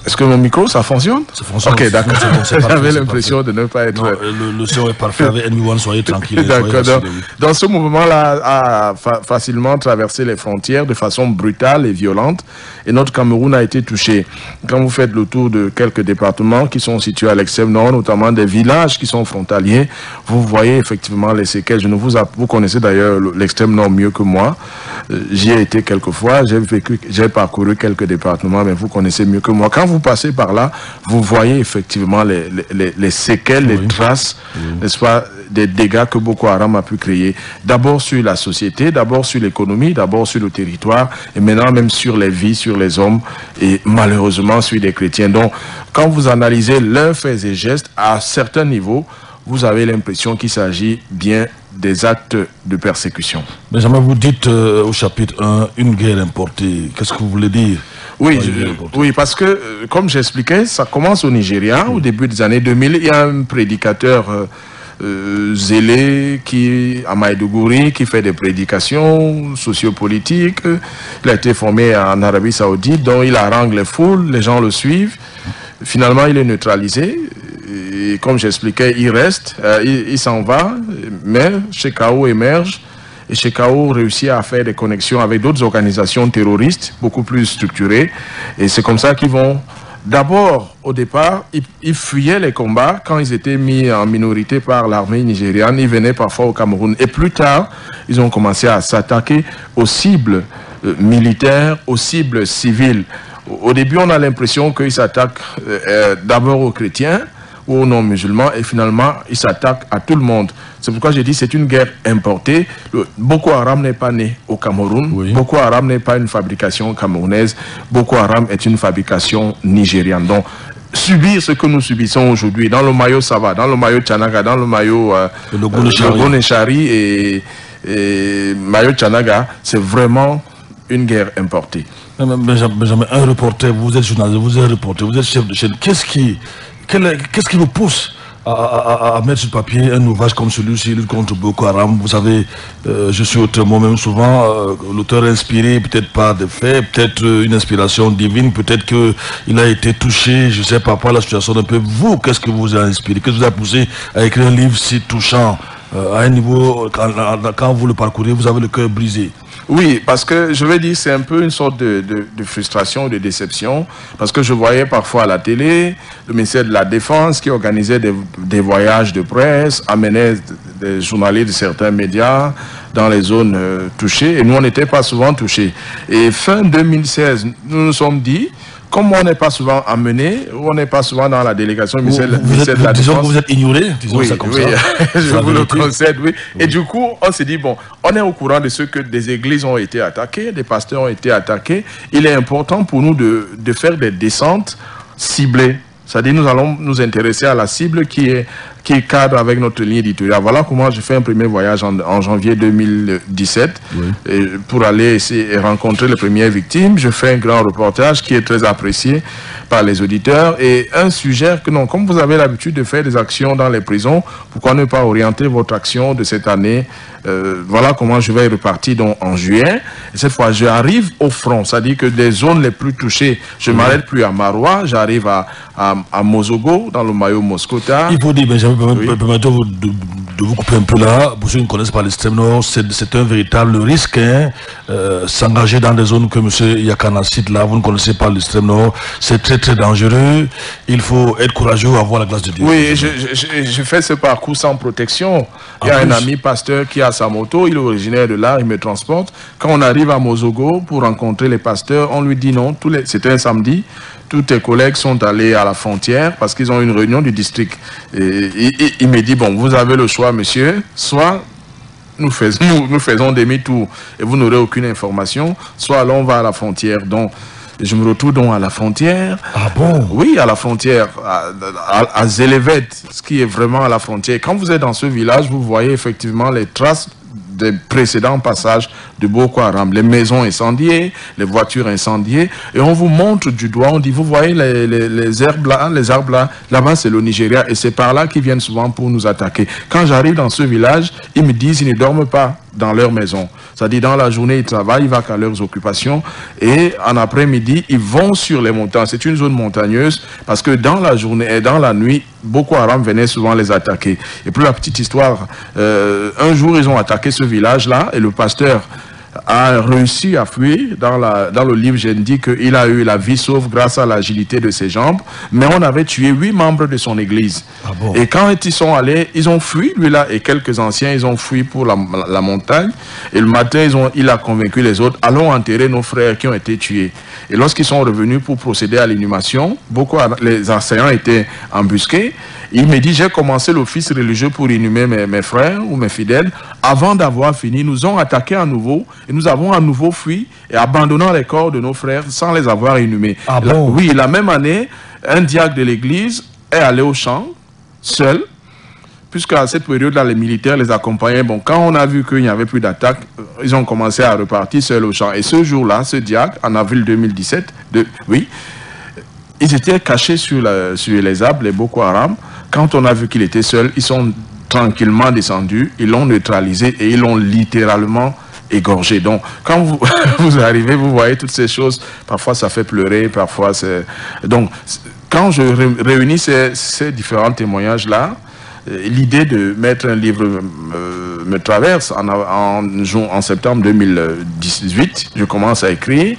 Speaker 10: Est-ce que mon micro, ça fonctionne?
Speaker 2: Ça fonctionne.
Speaker 10: Ok, d'accord. J'avais l'impression de ne pas être...
Speaker 2: Non, le son est parfait avec NB1, soyez tranquille.
Speaker 10: D'accord. Dans ce mouvement-là, a facilement traversé les frontières de façon brutale et violente. Et notre Cameroun a été touché. Quand vous faites le tour de quelques départements qui sont situés à l'extrême nord, notamment des villages qui sont frontaliers, vous voyez effectivement les séquelles. Vous connaissez d'ailleurs l'extrême nord mieux que moi. J'y ai été quelques fois, j'ai parcouru quelques départements, mais vous connaissez mieux que moi. Quand vous passez par là, vous voyez effectivement les séquelles, les traces, n'est-ce pas, des dégâts que Boko Haram a pu créer. D'abord sur la société, d'abord sur l'économie, d'abord sur le territoire, et maintenant même sur les vies, sur les hommes, et malheureusement sur les chrétiens. Donc, quand vous analysez leurs faits et gestes, à certains niveaux, vous avez l'impression qu'il s'agit bien des actes de persécution.
Speaker 2: Benjamin, vous dites au chapitre 1, une guerre importée. Qu'est-ce que vous voulez dire?
Speaker 10: Oui, parce que, comme j'expliquais, ça commence au Nigeria, au début des années 2000. Il y a un prédicateur zélé à Maïdougouri, qui fait des prédications sociopolitiques. Il a été formé en Arabie Saoudite, donc il harangue les foules, les gens le suivent. Finalement, il est neutralisé. Et comme j'expliquais, il reste, il s'en va, mais Shekau émerge. Et Shekau réussit à faire des connexions avec d'autres organisations terroristes, beaucoup plus structurées. Et c'est comme ça qu'ils vont... D'abord, au départ, ils fuyaient les combats quand ils étaient mis en minorité par l'armée nigériane. Ils venaient parfois au Cameroun. Et plus tard, ils ont commencé à s'attaquer aux cibles militaires, aux cibles civiles. Au début, on a l'impression qu'ils s'attaquent d'abord aux chrétiens ou aux non-musulmans, et finalement, ils s'attaquent à tout le monde. C'est pourquoi j'ai dit c'est une guerre importée. Boko Haram n'est pas né au Cameroun. Oui. Boko Haram n'est pas une fabrication camerounaise. Boko Haram est une fabrication nigériane. Donc, subir ce que nous subissons aujourd'hui, dans le maillot Sava, dans le maillot Tchanaga, dans le maillot Goneshari et maillot Tchanaga, c'est vraiment une guerre importée.
Speaker 2: Benjamin, un reporter, vous êtes journaliste, vous êtes reporter, vous êtes chef de chaîne. Qu'est-ce qui vous pousse à mettre sur papier un ouvrage comme celui-ci, lutte contre Boko Haram? Vous savez, je suis auteur moi-même souvent, l'auteur inspiré peut-être par des faits, peut-être une inspiration divine, peut-être qu'il a été touché, je ne sais pas, par la situation d'un peu. Vous, qu'est-ce que vous a inspiré? Qu'est-ce qui vous a poussé à écrire un livre si touchant, à un niveau, quand vous le parcourez, vous avez le cœur brisé?
Speaker 10: Oui, parce que je vais dire c'est un peu une sorte de frustration, de déception, parce que je voyais parfois à la télé le ministère de la Défense qui organisait des voyages de presse, amenait des journalistes de certains médias dans les zones touchées, et nous on n'était pas souvent touchés. Et fin 2016, nous nous sommes dit, comme on n'est pas souvent amené, on n'est pas souvent dans la délégation du ministère de la Défense.
Speaker 2: Disons que vous êtes ignoré, disons ça comme ça.
Speaker 10: Je vous le concède, oui. Et du coup, on s'est dit, bon, on est au courant de ce que des églises ont été attaquées, des pasteurs ont été attaqués. Il est important pour nous de faire des descentes ciblées. C'est-à-dire, nous allons nous intéresser à la cible qui cadre avec notre ligne éditoriale. Voilà comment j'ai fait un premier voyage en janvier 2017 pour aller essayer rencontrer les premières victimes. Je fais un grand reportage qui est très apprécié par les auditeurs et un sujet que non, comme vous avez l'habitude de faire des actions dans les prisons, pourquoi ne pas orienter votre action de cette année? Voilà comment je vais repartir donc en juillet. Et cette fois, j'arrive au front, c'est-à-dire que des zones les plus touchées, je ne m'arrête plus à Maroua, j'arrive à Mozogo, dans le maillot Moscota.
Speaker 2: Il faut dire, Benjamin, permettez-vous de vous couper un peu là. Pour ceux qui ne connaissent pas l'extrême nord, c'est un véritable risque, hein, s'engager dans des zones que M. Yakana cite là. Vous ne connaissez pas l'extrême nord, c'est très très dangereux. Il faut être courageux, avoir la grâce de Dieu.
Speaker 10: Oui, je fais ce parcours sans protection. Il y a un ami pasteur qui a sa moto, il est originaire de là, il me transporte. Quand on arrive à Mozogo pour rencontrer les pasteurs, on lui dit non, c'était un samedi. Tous tes collègues sont allés à la frontière parce qu'ils ont une réunion du district. Et il me dit, bon, vous avez le choix, monsieur, soit nous faisons demi-tour et vous n'aurez aucune information, soit alors on va à la frontière. Donc, je me retrouve donc à la frontière.
Speaker 2: Ah bon?
Speaker 10: Oui, à la frontière, à Zélévet, ce qui est vraiment à la frontière. Quand vous êtes dans ce village, vous voyez effectivement les traces des précédents passages de Boko Haram. Les maisons incendiées, les voitures incendiées, et on vous montre du doigt, on dit, vous voyez les arbres là, là-bas c'est le Nigeria, et c'est par là qu'ils viennent souvent pour nous attaquer. Quand j'arrive dans ce village, ils me disent, ils ne dorment pas dans leur maison. C'est-à-dire, dans la journée, ils travaillent, ils vont qu'à leurs occupations, et en après-midi, ils vont sur les montagnes. C'est une zone montagneuse, parce que dans la journée et dans la nuit, Boko Haram venait souvent les attaquer. Et pour la petite histoire, un jour, ils ont attaqué ce village-là, et le pasteur a réussi à fuir. Dans le livre, j'ai dit qu'il a eu la vie sauve grâce à l'agilité de ses jambes, mais on avait tué 8 membres de son église. Ah bon? Et quand ils sont allés, ils ont fui, lui là, et quelques anciens, ils ont fui pour la montagne, et le matin, il a convaincu les autres, allons enterrer nos frères qui ont été tués. Et lorsqu'ils sont revenus pour procéder à l'inhumation, les enseignants étaient embusqués. Il me dit, j'ai commencé l'office religieux pour inhumer mes frères ou mes fidèles. Avant d'avoir fini, nous ont attaqué à nouveau et nous avons à nouveau fui et abandonnant les corps de nos frères sans les avoir inhumés. Ah bon? Oui, la même année, un diacre de l'église est allé au champ, seul, puisqu'à cette période-là, les militaires les accompagnaient. Bon, quand on a vu qu'il n'y avait plus d'attaque, ils ont commencé à repartir seuls au champ. Et ce jour-là, ce diacre, en avril 2017, ils étaient cachés sur les arbres, les Boko Haram. Quand on a vu qu'il était seul, ils sont tranquillement descendus, ils l'ont neutralisé et ils l'ont littéralement égorgé. Donc, quand vous arrivez, vous voyez toutes ces choses. Parfois, ça fait pleurer, parfois, c'est... Donc, quand je réunis ces différents témoignages-là, l'idée de mettre un livre me traverse. En septembre 2018, je commence à écrire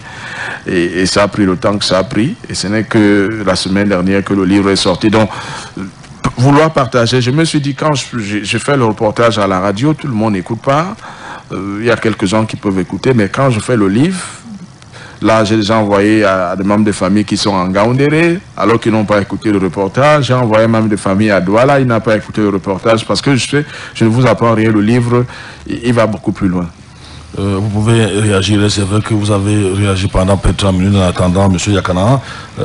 Speaker 10: et ça a pris le temps que ça a pris. Et ce n'est que la semaine dernière que le livre est sorti. Donc, vouloir partager, je me suis dit, quand je fais le reportage à la radio, tout le monde n'écoute pas. Il y a quelques gens qui peuvent écouter, mais quand je fais le livre, là, j'ai déjà envoyé à des membres de famille qui sont en Gaoundéré, alors qu'ils n'ont pas écouté le reportage. J'ai envoyé un membre de famille à Douala, il n'a pas écouté le reportage, parce que je ne vous apprends rien, le livre, il va beaucoup plus loin.
Speaker 2: Vous pouvez réagir, c'est vrai que vous avez réagi pendant peut-être 30 minutes en attendant, M. Yakana.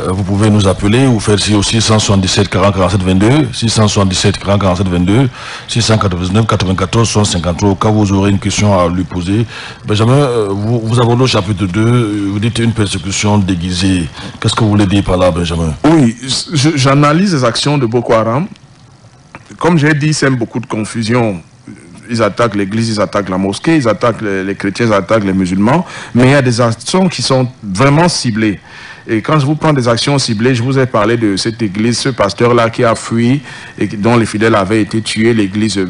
Speaker 2: Vous pouvez nous appeler ou faire aussi 677 40 47 22, 677 40 47 22, 699 94 153, au cas où vous aurez une question à lui poser. Benjamin, vous abordez le chapitre 2, vous dites une persécution déguisée. Qu'est-ce que vous voulez dire par là, Benjamin?
Speaker 10: Oui, j'analyse les actions de Boko Haram. Comme j'ai dit, c'est beaucoup de confusion. Ils attaquent l'église, ils attaquent la mosquée, ils attaquent les chrétiens, ils attaquent les musulmans. Mais il y a des actions qui sont vraiment ciblées. Et quand je vous prends des actions ciblées, je vous ai parlé de cette église, ce pasteur-là qui a fui et dont les fidèles avaient été tués, l'église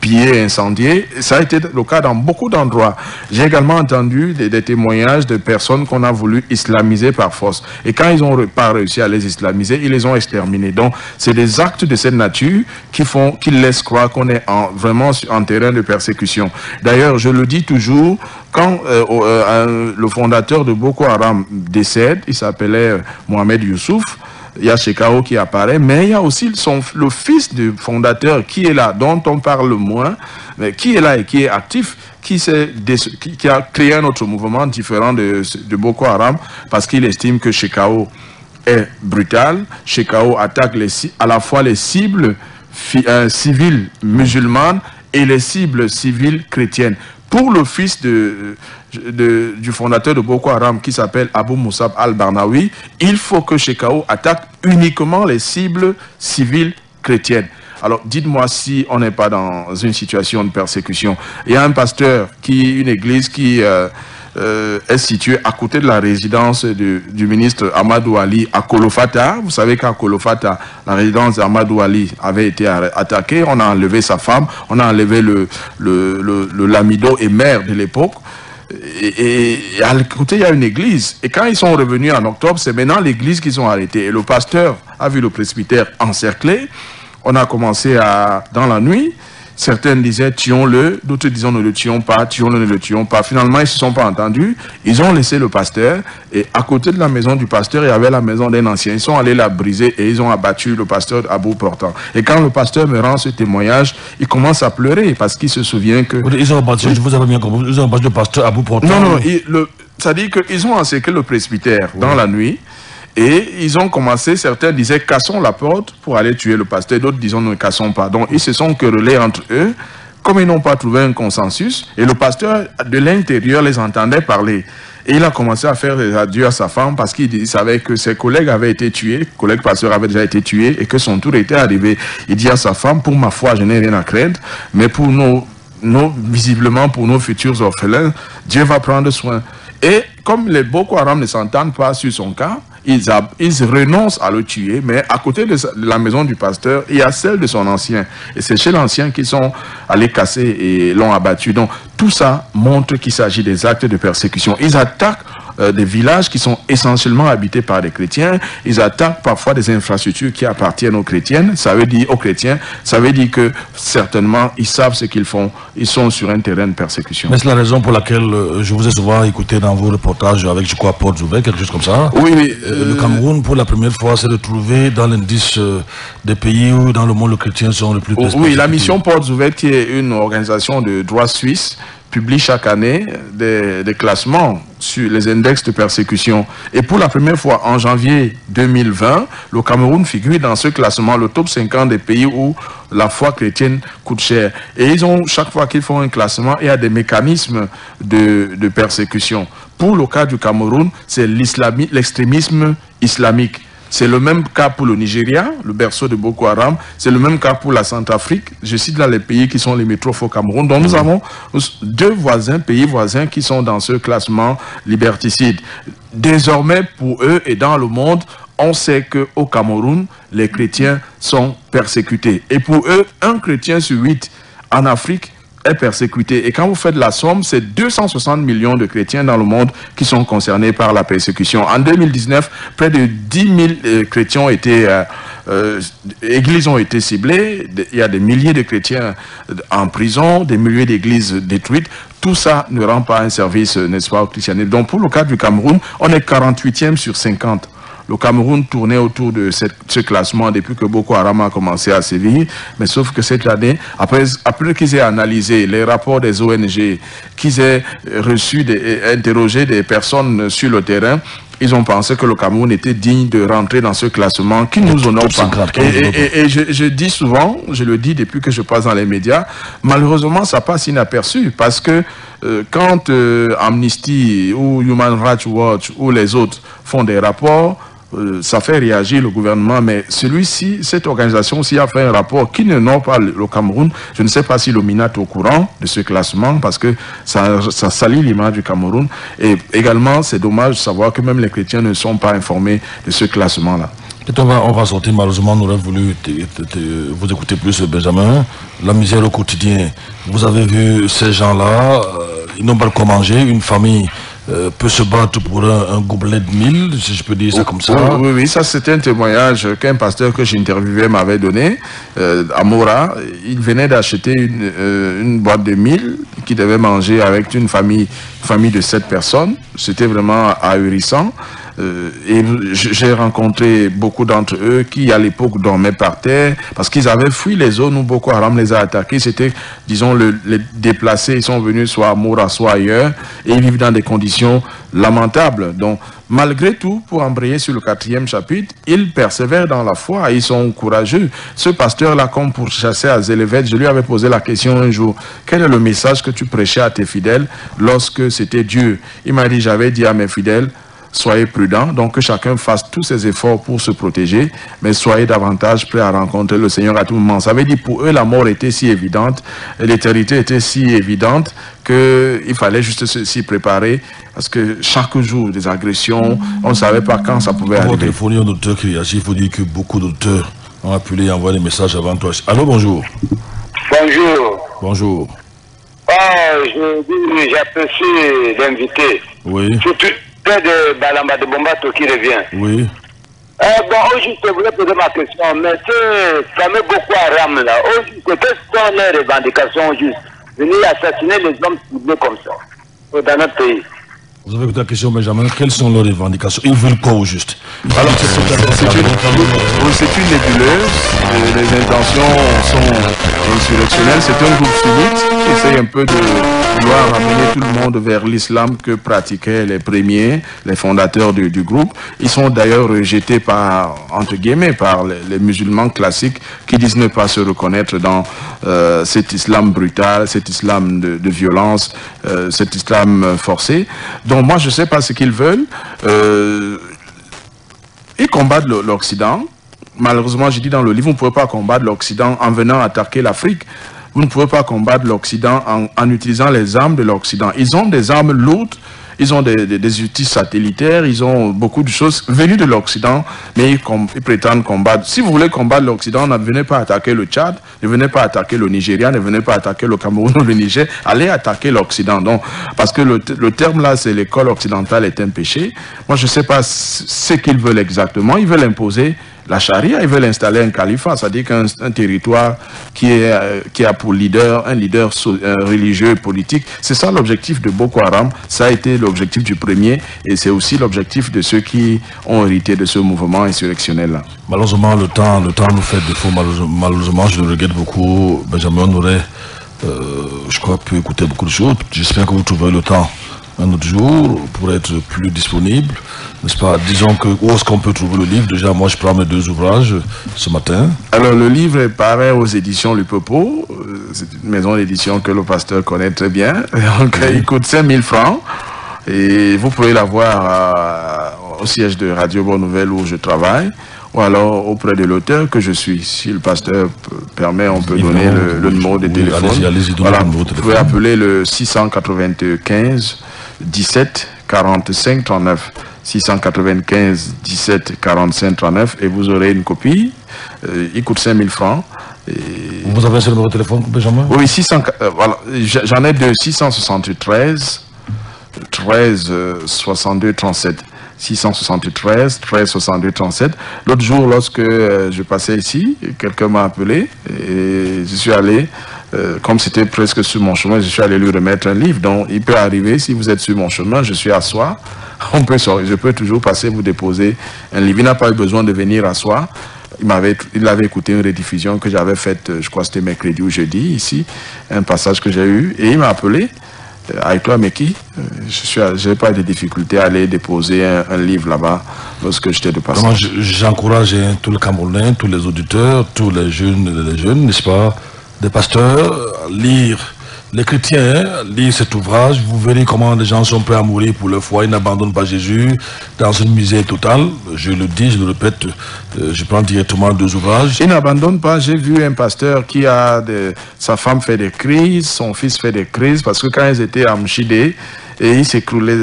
Speaker 10: pillée, incendiée. Ça a été le cas dans beaucoup d'endroits. J'ai également entendu des témoignages de personnes qu'on a voulu islamiser par force. Et quand ils n'ont pas réussi à les islamiser, ils les ont exterminés. Donc, c'est des actes de cette nature qui laissent croire qu'on est vraiment en terrain de persécution. D'ailleurs, je le dis toujours, quand le fondateur de Boko Haram décède, il s'appelait Mohamed Youssouf, il y a Shekau qui apparaît, mais il y a aussi le fils du fondateur qui est là, dont on parle moins, mais qui est là et qui est actif, qui a créé un autre mouvement différent de Boko Haram, parce qu'il estime que Shekau est brutal. Shekau attaque à la fois les cibles civiles musulmanes et les cibles civiles chrétiennes. Pour le fils du fondateur de Boko Haram qui s'appelle Abou Moussab al-Barnawi, il faut que Shekau attaque uniquement les cibles civiles chrétiennes. Alors dites-moi si on n'est pas dans une situation de persécution. Il y a un pasteur, une église qui est située à côté de la résidence du ministre Amadou Ali à Kolofata. Vous savez qu'à Kolofata, la résidence d'Amadou Ali avait été attaquée. On a enlevé sa femme, on a enlevé le lamido et maire de l'époque. Et à côté, il y a une église. Et quand ils sont revenus en octobre, c'est maintenant l'église qu'ils ont arrêté. Et le pasteur a vu le presbytère encerclé. On a commencé dans la nuit. Certains disaient tuons-le, d'autres disaient ne le tuons pas, tuons-le, ne le tuons pas. Finalement, ils ne se sont pas entendus. Ils ont laissé le pasteur. Et à côté de la maison du pasteur, il y avait la maison d'un ancien. Ils sont allés la briser et ils ont abattu le pasteur à bout portant. Et quand le pasteur me rend ce témoignage, il commence à pleurer parce qu'il se souvient que...
Speaker 2: Ils ont abattu, je vous avais bien compris, ils ont abattu le pasteur à bout portant.
Speaker 10: Non, ça dit qu'ils ont encerclé le presbytère dans la nuit. Et ils ont commencé, certains disaient cassons la porte pour aller tuer le pasteur, d'autres disaient ne cassons pas. Donc ils se sont querellés entre eux comme ils n'ont pas trouvé un consensus, et le pasteur de l'intérieur les entendait parler. Et il a commencé à faire des adieux à sa femme parce qu'il savait que ses collègues avaient été tués, collègues pasteurs avaient déjà été tués et que son tour était arrivé. Il dit à sa femme, pour ma foi, je n'ai rien à craindre, mais pour visiblement pour nos futurs orphelins, Dieu va prendre soin. Et comme les Boko Haram ne s'entendent pas sur son cas, ils renoncent à le tuer, mais à côté de la maison du pasteur, il y a celle de son ancien. Et c'est chez l'ancien qu'ils sont allés casser et l'ont abattu. Donc tout ça montre qu'il s'agit des actes de persécution. Ils attaquent des villages qui sont essentiellement habités par des chrétiens. Ils attaquent parfois des infrastructures qui appartiennent aux chrétiennes. Ça veut dire aux chrétiens. Ça veut dire que certainement ils savent ce qu'ils font. Ils sont sur un terrain de persécution.
Speaker 2: Mais c'est la raison pour laquelle je vous ai souvent écouté dans vos reportages avec, je crois, Portes Ouvertes, quelque chose comme ça.
Speaker 10: Oui, oui.
Speaker 2: Le Cameroun, pour la première fois, s'est retrouvé dans l'indice des pays où dans le monde les chrétiens sont le plus persécutés.
Speaker 10: Oui, la mission Portes Ouvertes, qui est une organisation de droit suisse, publie chaque année des classements sur les index de persécution. Et pour la première fois, en janvier 2020, le Cameroun figure dans ce classement, le top 50 des pays où la foi chrétienne coûte cher. Et ils ont, chaque fois qu'ils font un classement, il y a des mécanismes de persécution. Pour le cas du Cameroun, c'est l'extrémisme islamique. C'est le même cas pour le Nigeria, le berceau de Boko Haram. C'est le même cas pour la Centrafrique. Je cite là les pays qui sont limitrophes au Cameroun. Donc nous avons deux pays voisins qui sont dans ce classement liberticide. Désormais, pour eux et dans le monde, on sait qu'au Cameroun, les chrétiens sont persécutés. Et pour eux, un chrétien sur 8 en Afrique est persécuté. Et quand vous faites la somme, c'est 260 millions de chrétiens dans le monde qui sont concernés par la persécution. En 2019, près de 10 000 chrétiens ont été... églises ont été ciblées. Il y a des milliers de chrétiens en prison, des milliers d'églises détruites. Tout ça ne rend pas un service, n'est-ce pas, au christianisme. Donc pour le cas du Cameroun, on est 48e sur 50. Le Cameroun tournait autour de ce classement depuis que Boko Haram a commencé à sévir. Mais sauf que cette année, après qu'ils aient analysé les rapports des ONG, qu'ils aient interrogé des personnes sur le terrain, ils ont pensé que le Cameroun était digne de rentrer dans ce classement qui nous honore pas. Et je dis souvent, je le dis depuis que je passe dans les médias, malheureusement ça passe inaperçu parce que quand Amnesty ou Human Rights Watch ou les autres font des rapports, ça fait réagir le gouvernement, mais celui-ci, cette organisation-ci a fait un rapport qui n'honore pas le Cameroun. Je ne sais pas si le MINA est au courant de ce classement parce que ça salit l'image du Cameroun. Et également, c'est dommage de savoir que même les chrétiens ne sont pas informés de ce classement-là.
Speaker 2: On va sortir, malheureusement, nous aurions voulu vous écouter plus, Benjamin. La misère au quotidien, vous avez vu ces gens-là, ils n'ont pas quoi manger, une famille peut se battre pour un gobelet de mil, si je peux dire ça comme ça.
Speaker 10: Oui, ça c'était un témoignage qu'un pasteur que j'interviewais m'avait donné, à Mora. Il venait d'acheter une boîte de mil qu'il devait manger avec une famille de 7 personnes. C'était vraiment ahurissant. Et j'ai rencontré beaucoup d'entre eux qui à l'époque dormaient par terre parce qu'ils avaient fui les zones où Boko Haram les a attaqués. C'était, disons, les déplacés. Ils sont venus soit à Mora, soit ailleurs et ils vivent dans des conditions lamentables. Donc, malgré tout, pour embrayer sur le 4e chapitre, ils persévèrent dans la foi, ils sont courageux. Ce pasteur-là, comme pour chasser à Zélévette, je lui avais posé la question un jour, quel est le message que tu prêchais à tes fidèles lorsque c'était Dieu? Il m'a dit, j'avais dit à mes fidèles, soyez prudents, donc que chacun fasse tous ses efforts pour se protéger, mais soyez davantage prêts à rencontrer le Seigneur à tout moment. Ça veut dire pour eux, la mort était si évidente, l'éternité était si évidente qu'il fallait juste s'y préparer, parce que chaque jour, des agressions, on ne savait pas quand ça pouvait arriver.
Speaker 2: Téléphoner aux auditeurs qui réagissent, il faut dire que beaucoup d'auteurs ont appelé et envoyé des messages avant toi. Allô, bonjour.
Speaker 4: Bonjour.
Speaker 2: Bonjour.
Speaker 4: J'apprécie l'invité.
Speaker 2: Oui.
Speaker 4: Près de Balamba de Bombato qui revient.
Speaker 2: Oui.
Speaker 4: Aujourd'hui, je voulais poser ma question, mais ce fameux Boko Haram là, quelles sont les revendications juste? Venir assassiner les hommes ciblés comme ça, dans notre pays.
Speaker 2: Vous avez écouté la question, Benjamin, quelles sont leurs revendications? Ils veulent quoi au juste?
Speaker 10: Alors, c'est une nébuleuse, les intentions sont insurrectionnelles, c'est un groupe sunnite qui essaye un peu de vouloir ramener tout le monde vers l'islam que pratiquaient les premiers, les fondateurs du groupe. Ils sont d'ailleurs rejetés par, entre guillemets, par les musulmans classiques qui disent ne pas se reconnaître dans cet islam brutal, cet islam de violence, cet islam forcé. Donc moi je ne sais pas ce qu'ils veulent. Ils combattent l'Occident. Malheureusement, je dis dans le livre, vous ne pouvez pas combattre l'Occident en venant attaquer l'Afrique. Vous ne pouvez pas combattre l'Occident en utilisant les armes de l'Occident. Ils ont des armes lourdes, ils ont des outils satellitaires, ils ont beaucoup de choses venues de l'Occident, mais ils prétendent combattre. Si vous voulez combattre l'Occident, ne venez pas attaquer le Tchad, ne venez pas attaquer le Nigeria, ne venez pas attaquer le Cameroun ou le Niger, allez attaquer l'Occident. Donc, parce que le terme là, c'est l'école occidentale est un péché. Moi, je ne sais pas ce qu'ils veulent exactement. Ils veulent imposer la charia, ils veulent installer un califat, c'est-à-dire qu'un territoire qui a pour leader, un leader religieux et politique. C'est ça l'objectif de Boko Haram, ça a été l'objectif du premier et c'est aussi l'objectif de ceux qui ont hérité de ce mouvement insurrectionnel-là.
Speaker 2: Malheureusement, le temps nous fait défaut, malheureusement, je le regrette beaucoup. Benjamin, on aurait, je crois, pu écouter beaucoup de choses. J'espère que vous trouverez le temps un autre jour pour être plus disponible, n'est-ce pas? Disons que où est-ce qu'on peut trouver le livre? Déjà, moi, je prends mes 2 ouvrages ce matin.
Speaker 10: Alors, le livre paraît aux éditions Lupopo. C'est une maison d'édition que le pasteur connaît très bien. Donc, il coûte 5 000 francs. Et vous pouvez l'avoir au siège de Radio Bonne Nouvelle où je travaille, ou alors auprès de l'auteur que je suis. Si le pasteur permet, on peut donner le numéro de téléphone.
Speaker 2: Allez-y,
Speaker 10: voilà, vous pouvez appeler le 695 17 45 39. 695 17 45 39 et vous aurez une copie. Il coûte 5 000 francs. Et...
Speaker 2: Vous avez ce numéro de téléphone, Benjamin?
Speaker 10: Oui, voilà, j'en ai de 673 13 62 37. 673 13 62 37. L'autre jour, lorsque je passais ici, quelqu'un m'a appelé et je suis allé, comme c'était presque sur mon chemin, je suis allé lui remettre un livre. Donc, il peut arriver, si vous êtes sur mon chemin, je suis à Soie, je peux toujours passer vous déposer un livre. Il n'a pas eu besoin de venir à Soie. Il avait écouté une rediffusion que j'avais faite, je crois que c'était mercredi ou jeudi, ici, un passage que j'ai eu, et il m'a appelé. Avec toi, Meki, je n'ai pas de difficulté à aller déposer un livre là-bas lorsque j'étais de passage.
Speaker 2: J'encourage tous les Camerounais, tous les auditeurs, tous les jeunes, n'est-ce pas, des pasteurs, lire les chrétiens, lire cet ouvrage. Vous verrez comment les gens sont prêts à mourir pour leur foi. Ils n'abandonnent pas Jésus dans une misère totale. Je le dis, je le répète, je prends directement 2 ouvrages.
Speaker 10: Ils n'abandonnent pas. J'ai vu un pasteur qui sa femme fait des crises, son fils fait des crises, parce que quand ils étaient à Mchidé, et ils s'écroulaient.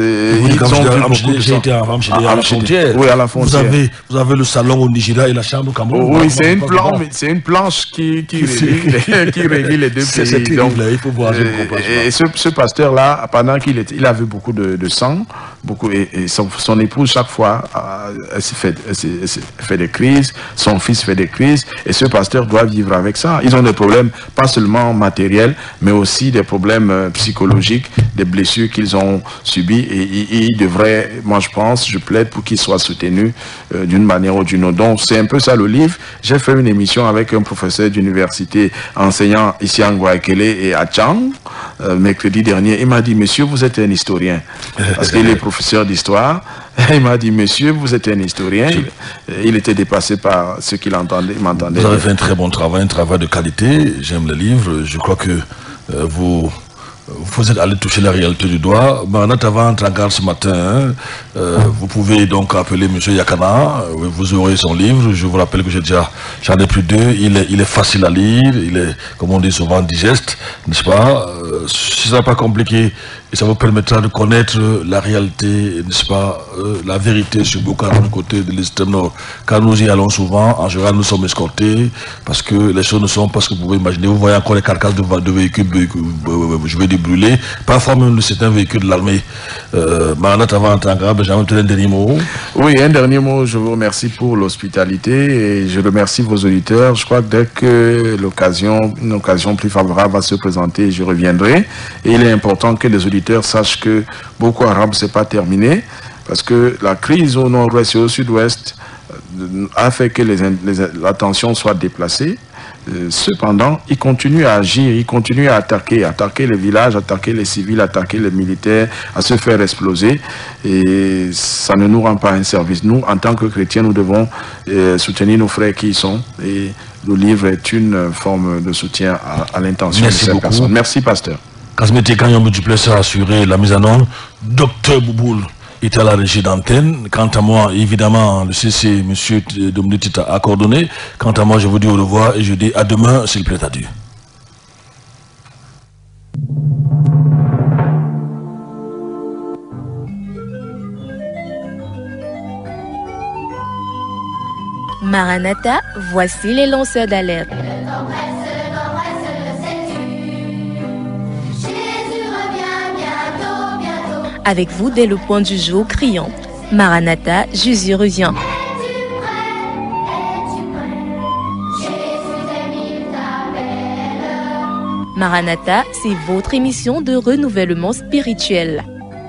Speaker 2: J'ai été à la frontière.
Speaker 10: Oui, à la frontière.
Speaker 2: Vous avez le salon au Nigeria et la chambre au Cameroun.
Speaker 10: Oui, c'est une planche qui relie les deux pays. Donc,
Speaker 2: il faut voir.
Speaker 10: Et ce pasteur-là, pendant il a vu beaucoup de sang, et son épouse, chaque fois, elle fait des crises, son fils fait des crises, et ce pasteur doit vivre avec ça. Ils ont des problèmes, pas seulement matériels, mais aussi des problèmes psychologiques, des blessures qu'ils ont subies, et ils devraient, moi je plaide pour qu'ils soient soutenus d'une manière ou d'une autre. Donc c'est un peu ça le livre. J'ai fait une émission avec un professeur d'université enseignant ici à Ngouaekele et à Tchang, mercredi dernier. Il m'a dit, monsieur, vous êtes un historien, parce qu'il est professeur d'histoire. Il m'a dit, monsieur, vous êtes un historien. Il était dépassé par ce qu'il entendait. Il m'entendait.
Speaker 2: Vous avez fait un très bon travail, un travail de qualité. J'aime le livre. Je crois que vous êtes allé toucher la réalité du doigt. Maranatha avant entrer en garde ce matin. Vous pouvez donc appeler M. Yakana. Vous aurez son livre. Je vous rappelle que j'en ai plus 2. Il est facile à lire. Il est, comme on dit souvent, digeste, n'est-ce pas? Ce n'est pas compliqué. Et ça vous permettra de connaître la réalité, n'est-ce pas, la vérité sur Boko Haram du côté de l'extrême nord. Quand nous y allons souvent, en général, nous sommes escortés parce que les choses ne sont pas ce que vous pouvez imaginer. Vous voyez encore les carcasses de véhicules, je vais dire brûlés, parfois même de certains véhicules de l'armée. Maranatha avant d'entrer en garde, Benjamin, un dernier mot.
Speaker 10: Oui, un dernier mot. Je vous remercie pour l'hospitalité et je remercie vos auditeurs. Je crois que dès que une occasion plus favorable va se présenter, je reviendrai. Et il est important que les auditeurs sachent que Boko Haram, c'est pas terminé, parce que la crise au nord-ouest et au sud-ouest a fait que la tension soit déplacée. Cependant, il continue à agir, il continue à attaquer les villages, attaquer les civils, attaquer les militaires, à se faire exploser. Et ça ne nous rend pas un service. Nous, en tant que chrétiens, nous devons soutenir nos frères qui y sont. Et le livre est une forme de soutien à l'intention de ces personnes. Merci, pasteur.
Speaker 2: Kasmete Kanyamou Duplessis a assuré la mise en œuvre. Docteur Bouboul était à la régie d'antenne. Quant à moi, évidemment, le CC, M. Dominique Tita, a coordonné. Quant à moi, je vous dis au revoir et je dis à demain, s'il plaît à Dieu.
Speaker 1: Maranatha, voici les lanceurs d'alerte. Avec vous dès le point du jour criant Maranatha, Jésus revient. Maranatha, c'est votre émission de renouvellement spirituel.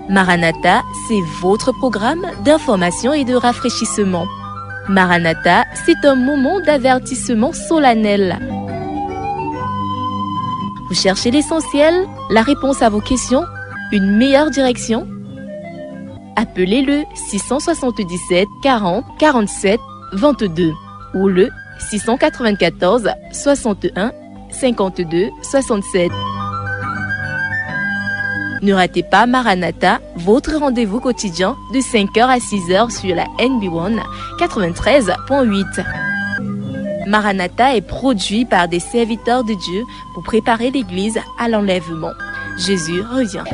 Speaker 1: Maranatha, c'est votre programme d'information et de rafraîchissement. Maranatha, c'est un moment d'avertissement solennel. Vous cherchez l'essentiel, la réponse à vos questions, une meilleure direction? Appelez le 677 40 47 22 ou le 694 61 52 67. Ne ratez pas Maranatha, votre rendez-vous quotidien de 5h à 6h sur la NB1 93.8. Maranatha est produit par des serviteurs de Dieu pour préparer l'Église à l'enlèvement. Jésus revient.